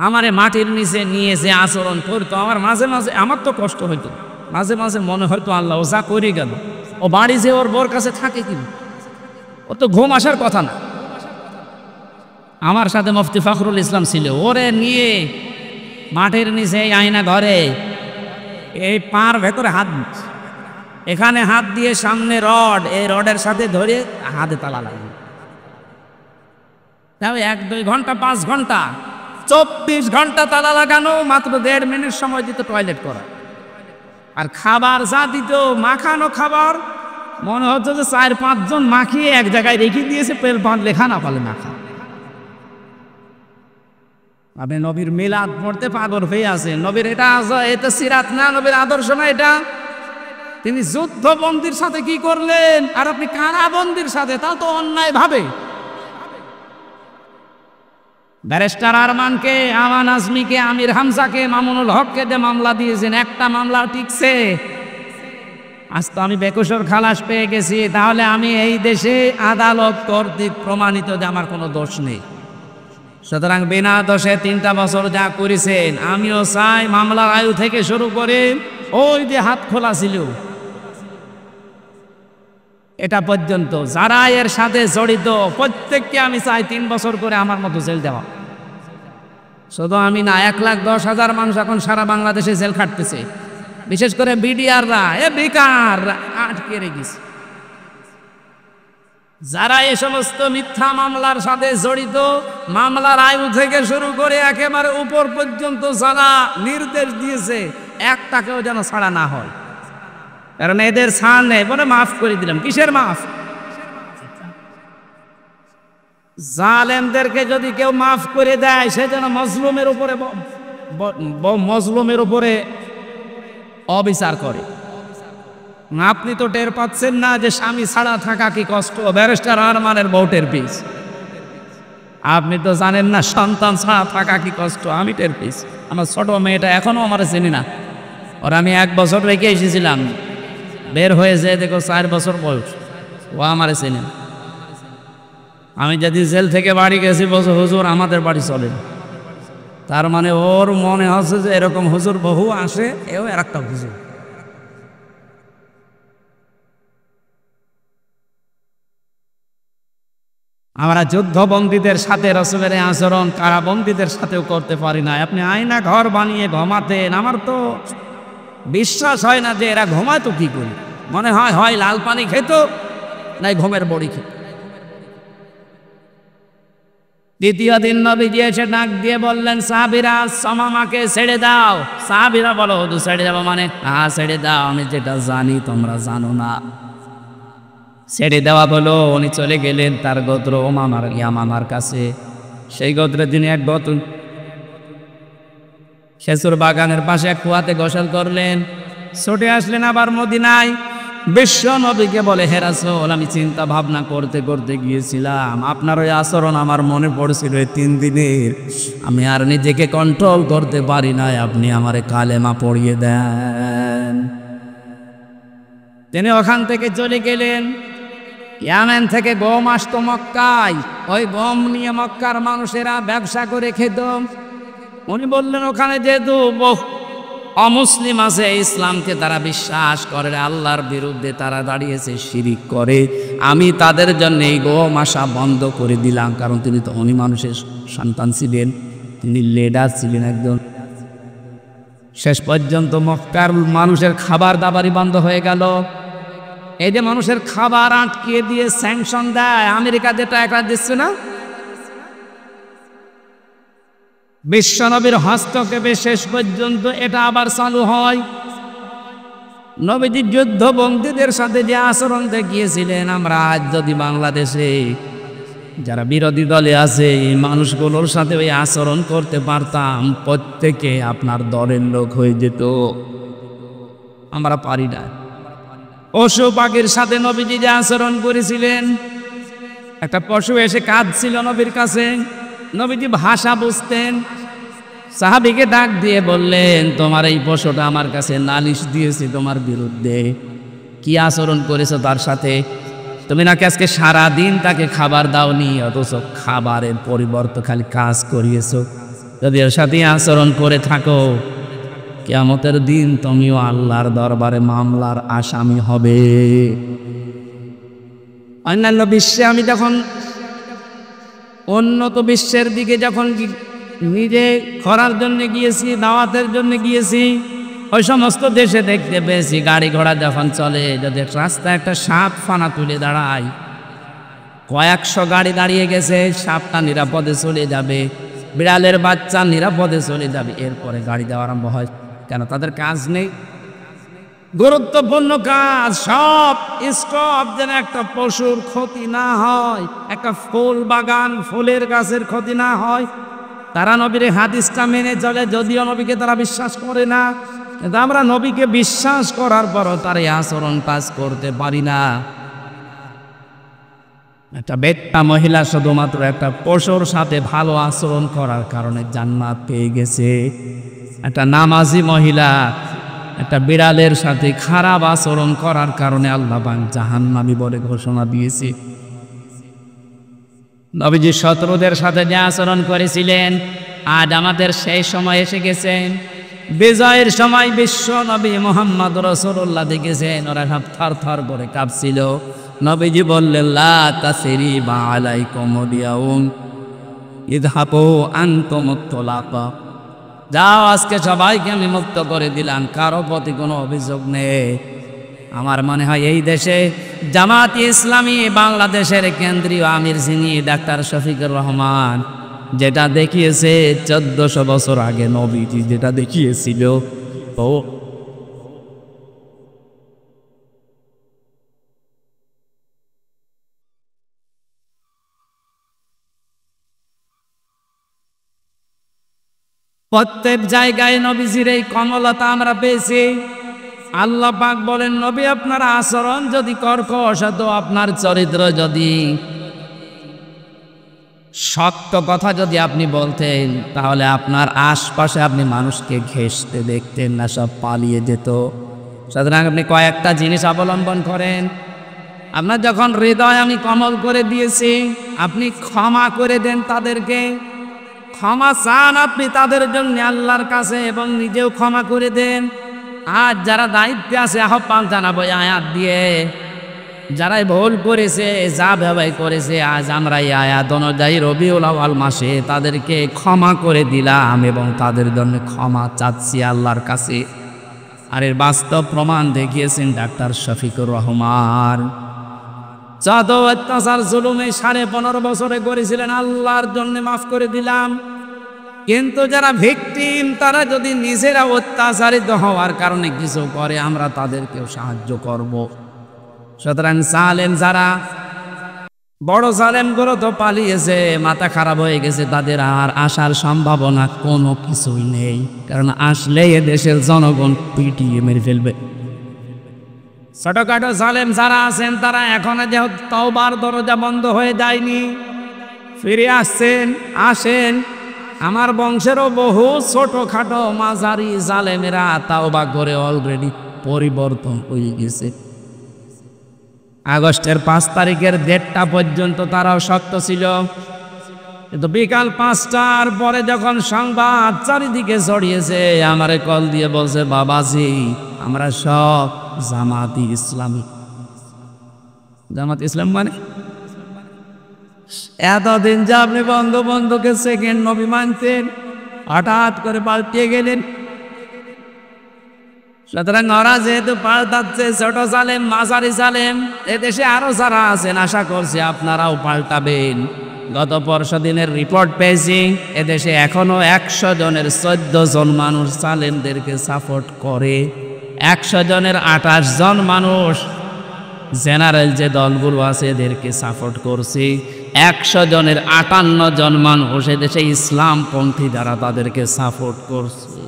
আমারে মাটির নিচে নিয়ে যে আচরণ করতো, আমার মাঝে মাঝে আমার তো কষ্ট হইতো, মাঝে মাঝে মনে হয়তো আল্লাহ ও যা করে গেল, ও বাড়ি যে ওর বোর কাছে থাকে কি, ও তো ঘুম আসার কথা না। আমার সাথে মুফতি ফখরুল ইসলাম ছিল, ওরে নিয়ে মাটির নিচে আয়না ঘরে এই পার ভেতরে হাত, এখানে হাত দিয়ে সামনে রড, এই রডের সাথে ধরে হাতে তালা লাগবে। তাও 1-2 ঘন্টা 5 ঘন্টা 24 ঘন্টা তালা লাগানো, মাত্র 1.5 মিনিট সময় দিত টয়লেট করা। আর খাবার যা দিত, মাখানো খাবার, মনে হচ্ছে যে 4-5 জন মাখিয়ে এক জায়গায় রেখে দিয়েছে, পেল পান লেখা না পালে মাখা। আপনি নবীর মিলাদ পড়তে পাগল হয়ে আছেন। নবীর এটা সিরাত না, নবীর আদর্শ না এটা। তিনি যুদ্ধবন্দির সাথে কি করলেন, আর আপনি কারাবন্দির সাথে, তা তো অন্যায় ভাবে। ব্যারিস্টার আরমানকে, আমান আজমিকে, আমির হামজাকে, মামুনুল হককে যে মামলা দিয়েছেন, একটা মামলা টিকছে। আজ তো আমি বেকসুর খালাস পেয়ে গেছি, তাহলে আমি এই দেশে আদালত কর্তৃক প্রমাণিত যে আমার কোনো দোষ নেই। সুতরাং বিনা দোষে 3টা বছর যা করেছেন, আমিও চাই মামলার আয়ু থেকে শুরু করে ওই যে হাত খোলা ছিল এটা পর্যন্ত যারা এর সাথে জড়িত প্রত্যেককে আমি চাই 3 বছর করে আমার মতো জেল দেওয়া। শুধু আমি না, 1,10,000 মানুষ এখন সারা বাংলাদেশে জেল খাটতেছে, বিশেষ করে বিডিআররা বেকার আটকে রেখেছে। যারা এই সমস্ত মিথ্যা মামলার সাথে জড়িত, মামলার আয়ু থেকে শুরু করে একেবারে উপর পর্যন্ত যারা নির্দেশ দিয়েছে, একটাকেও যেন ছাড়া না হয়। কারণ এদের ছাড় নেই, বলে মাফ করে দিলাম। কিসের মাফ? জালেমদেরকে যদি কেউ মাফ করে দেয়, সে যেন মজলুমের উপরে অবিচার করে। আপনি তো টের পাচ্ছেন না যে স্বামী ছাড়া থাকা কি কষ্ট? ব্যারিস্টার আরমানের বউটের পিস। আপনি তো জানেন না সন্তান ছাড়া থাকা কি কষ্ট। আমি টের পেয়েছি। আমার ছোট মেয়েটা এখনো আমার চিনি না, ওর আমি 1 বছর রেখে এসেছিলাম, বের হয়েছে দেখো 4 বছর বয়স, ও আমার চিনি না। আমি যদি জেল থেকে বাড়ি গেছি, বলছো হুজুর আমাদের বাড়ি চলে, তার মানে ওর মনে হচ্ছে যে এরকম হুজুর বহু আসে, এও আর একটা হুজুর। আমরা যুদ্ধবন্দীদের সাথে রাসূলের আচরণ কারাবন্দীদের সাথেও করতে পারি না। আপনি আয়না ঘর বানিয়ে ঘুমাতেন, আমার তো বিশ্বাস হয় না যে এরা ঘুমাতো কি করে। মনে হয় হয় লাল পানি খেত, নাই ঘুমের বড়ি খেত। দ্বিতীয় দিন নবীজি এসে ডাক দিয়ে বললেন, সাহাবীরা সামামাকে ছেড়ে দাও। সাহাবীরা বলো, হুজুর ছেড়ে যাবো মানে? হ্যাঁ ছেড়ে দাও, আমি যেটা জানি তোমরা জানো না। ছেড়ে দেওয়া বলো। উনি চলে গেলেন তার গোত্র ইয়ামামার কাছে। সেই গোত্রের দিনে এক গোত্র খেজুর বাগানের পাশে এক কুয়াতে গোসল করলেন, ছুটে আসলেন আবার মদিনায়। বিশ্ব নবীকে বলে, হে রাসূল, আমি চিন্তা ভাবনা করতে করতে গিয়েছিলাম, আপনার ওই আচরণ আমার মনে পড়ছিল 3 দিনের, আমি আর নিজেকে কন্ট্রোল করতে পারি না, আপনি আমারে কালেমা পড়িয়ে দেন। তিনি ওখান থেকে চলে গেলেন। ইয়ামেন থেকে গম আসতো মক্কায়, ওই গম নিয়ে মক্কার মানুষেরা ব্যবসা করে খেত। উনি বললেন, ওখানে যেহেতু অমুসলিম আছে, ইসলামকে তারা বিশ্বাস করে, আল্লাহর বিরুদ্ধে তারা দাঁড়িয়েছে, শিরিক করে, আমি তাদের জন্য এই গম আসা বন্ধ করে দিলাম। কারণ তিনি তো উনি মানুষের সন্তান ছিলেন, তিনি লিডার ছিলেন একজন। শেষ পর্যন্ত মক্কার মানুষের খাবার দাবারই বন্ধ হয়ে গেল। এই যে মানুষের খাবার আটকে দিয়ে স্যাংশন দেয়, আমেরিকা যে টাকা দিচ্ছে না, বিশ্বনবীর হস্তক্ষেপে শেষ পর্যন্ত এটা আবার চালু হয়। নবীজি যুদ্ধবন্দীদের সাথে যে আচরণ দেখিয়েছিলেন, আমরা আজ যদি বাংলাদেশে যারা বিরোধী দলে আছে এই মানুষগুলোর সাথে ওই আচরণ করতে পারতাম, প্রত্যেকে আপনার দলের লোক হয়ে যেত। আমরা পারি না। পশু পাখির সাথে নবীজি যে আচরণ করেছিলেন, একটা পশু এসে কাঁদছিল নবীর কাছে, নবীজি ভাষা বুঝতেন। সাহাবীকে ডাক দিয়ে বললেন, তোমার এই পশুটা আমার কাছে নালিশ দিয়েছে তোমার বিরুদ্ধে, কি আচরণ করেছো তার সাথে? তুমি নাকি আজকে সারাদিন তাকে খাবার দাওনি, অথচ খাবারের পরিবর্তে খালি কাজ করিয়েছো। যদি এর সাথে আচরণ করে থাকো, কিয়ামতের দিন তুমিও আল্লাহর দরবারে মামলার আসামি হবে। অন্যান্য বিশ্বে আমি যখন উন্নত বিশ্বের দিকে যখন নিজে করার জন্য গিয়েছি, দাওয়াতের জন্য গিয়েছি, ওই সমস্ত দেশে দেখতে পেয়েছি গাড়ি ঘোড়া যখন চলে, যদি রাস্তায় একটা সাপ ফানা তুলে দাঁড়ায়, কয়েকশো গাড়ি দাঁড়িয়ে গেছে, সাপটা নিরাপদে চলে যাবে, বিড়ালের বাচ্চা নিরাপদে চলে যাবে, এরপরে গাড়ি দেওয়া আরম্ভ হয়। কেন? তাদের কাজ নেই। গুরুত্বপূর্ণ কাজ সব স্টপ, যেন একটা পশুর ক্ষতি না হয়, একটা ফুল বাগান ফুলের গাছের ক্ষতি না হয়। তারা নবীর হাদিসটা মেনে চলে, যদিও নবীকে তারা বিশ্বাস করে না, কিন্তু আমরা নবীকে বিশ্বাস করার পরও তার এই আচরণ কাজ করতে পারি না। একটা বেটা মহিলা শুধুমাত্র একটা পশুর সাথে ভালো আচরণ করার কারণে জান্নাত পেয়ে গেছে। একটা নামাজি মহিলা একটা বিড়ালের সাথে খারাপ আচরণ করার কারণে আল্লাহ পাক জাহান্নামী বলে ঘোষণা দিয়েছে। নবীজি শত্রুদের সাথে যে আচরণ করেছিলেন, আজ আমাদের সেই সময় এসে গেছেন। বিজয়ের সময় বিশ্ব নবী মুহাম্মদ রাসূলুল্লাহ দেখেছেন, ওরা সব থর থর করে কাঁপছিল। নবীজি বললেন, লা তাসরিবা আলাইকুমুল ইয়াউম ইযহাবু আনতুমুত তুলাকা, যাও আজকে সবাইকে আমি মুক্ত করে দিলাম, কারো প্রতি কোনো অভিযোগ নেই। আমার মনে হয় এই দেশে জামাত ইসলামী বাংলাদেশের কেন্দ্রীয় আমির যিনি ডাক্তার শফিকুর রহমান, যেটা দেখিয়েছে 1400 বছর আগে নবীজি যেটা দেখিয়েছিল, তো প্রত্যেক জায়গায় নবীজির এই কমলতা আমরা পেয়েছি। আল্লাহ পাক বলেন, নবী আপনার আচরণ যদি কর্কশ হতো, আপনার চরিত্র যদি সত্য কথা যদি আপনি বলতেন, তাহলে আপনার আশপাশে আপনি মানুষকে ঘেঁষতে দেখতেন না, সব পালিয়ে যেত। সুতরাং আপনি কয়েকটা জিনিস অবলম্বন করেন। আপনার যখন হৃদয় আমি কমল করে দিয়েছি, আপনি ক্ষমা করে দেন তাদেরকে, ক্ষমা চান আপনি তাদের জন্য আল্লাহর কাছে, এবং নিজেও ক্ষমা করে দেন। আজ যারা দায়িত্বে আছে আহ্বান জানাবো আয়াত দিয়ে, যারাই ভুল করেছে যা ব্যবহার করেছে, আজ আমরা এই আয়াত অনুযায়ী রবিউল আউয়াল মাসে তাদেরকে ক্ষমা করে দিলাম এবং তাদের জন্য ক্ষমা চাচ্ছি আল্লাহর কাছে। আর এর বাস্তব প্রমাণ দেখিয়েছেন ডাক্তার শফিকুর রহমান। যত অত্যাচার জুলুমে 15.5 বছরে করেছিলেন, আল্লাহর জন্য মাফ করে দিলাম। কিন্তু যারা ভিকটিম, তারা যদি নিজেরা অত্যাচারিত হওয়ার কারণে কিছু করে, আমরা তাদেরকেও সাহায্য করব। সুতরাং জালেম যারা, বড় জালেমগুলো তো পালিয়েছে, মাথা খারাপ হয়ে গেছে, তাদের আর আসার সম্ভাবনা কোনো কিছুই নেই, কারণ আসলে এ দেশের জনগণ পিটিয়ে মেরে ফেলবে। ছোটখাটো জালেম যারা আছেন, তারা এখন যেহেতু তওবার দরজা বন্ধ হয়ে যায়নি, ফিরে আসেন। আমার বংশেরও বহু ছোটখাটো মাঝারি জালেমেরা তওবা করে অলরেডি পরিবর্তন হয়ে গেছে। আগস্টের 5 তারিখের ডেটটা পর্যন্ত তারাও শক্ত ছিল, কিন্তু বিকাল 5টার পরে যখন সংবাদ চারিদিকে ছড়িয়েছে, আমারে কল দিয়ে বলছে, বাবাজি আমরা সব জামাত ইসলামী। জামাত ইসলাম মানে এতদিন যে আপনি বঙ্গবন্ধুকে সেকেন্ড নবী মানতেন, হঠাৎ করে পাল্টিয়ে গেলেন। সুতরাং ওরা যেহেতু পাল্টাচ্ছে, ছোট জালেম মাঝারি জালেম, এদেশে আরো যারা আছেন, আশা করছি আপনারাও পাল্টাবেন। গত 15 দিনের রিপোর্ট পেয়েছি, এদেশে এখনো 100 জনের 14 জন মানুষ জালেমদেরকে সাপোর্ট করে। 100 জনের 28 জন মানুষ জেনারেল যে দলগুলো আছে এদেরকে সাপোর্ট করছে। 100 জনের 58 জন মানুষ এদেশে ইসলামপন্থী যারা তাদেরকে সাপোর্ট করছে।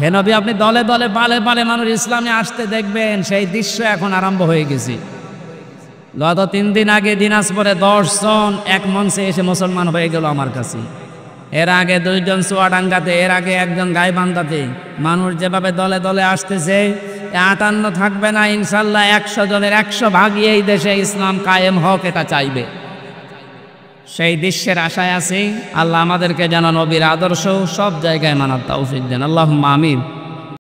হে নবী, আপনি দলে দলে পালে পালে মানুষ ইসলামে আসতে দেখবেন, সেই দৃশ্য এখন আরম্ভ হয়ে গেছে। গত 3 দিন আগে দিনাজপুরে 10 জন এক মঞ্চে এসে মুসলমান হয়ে গেল আমার কাছে। এর আগে 2 জন চুয়াডাঙ্গাতে, এর আগে 1 জন গাইবান্ধাতে। মানুষ যেভাবে দলে দলে আসতেছে, 58 থাকবে না ইনশাল্লাহ, 100 জনের 100 ভাগই এই দেশে ইসলাম কায়েম হোক, এটা চাইবে। সেই দৃশ্যের আশায় আছি। আল্লাহ আমাদেরকে যেন নবীর আদর্শ সব জায়গায় মানার তৌফিক দেন। আল্লাহুম্মা আমিন।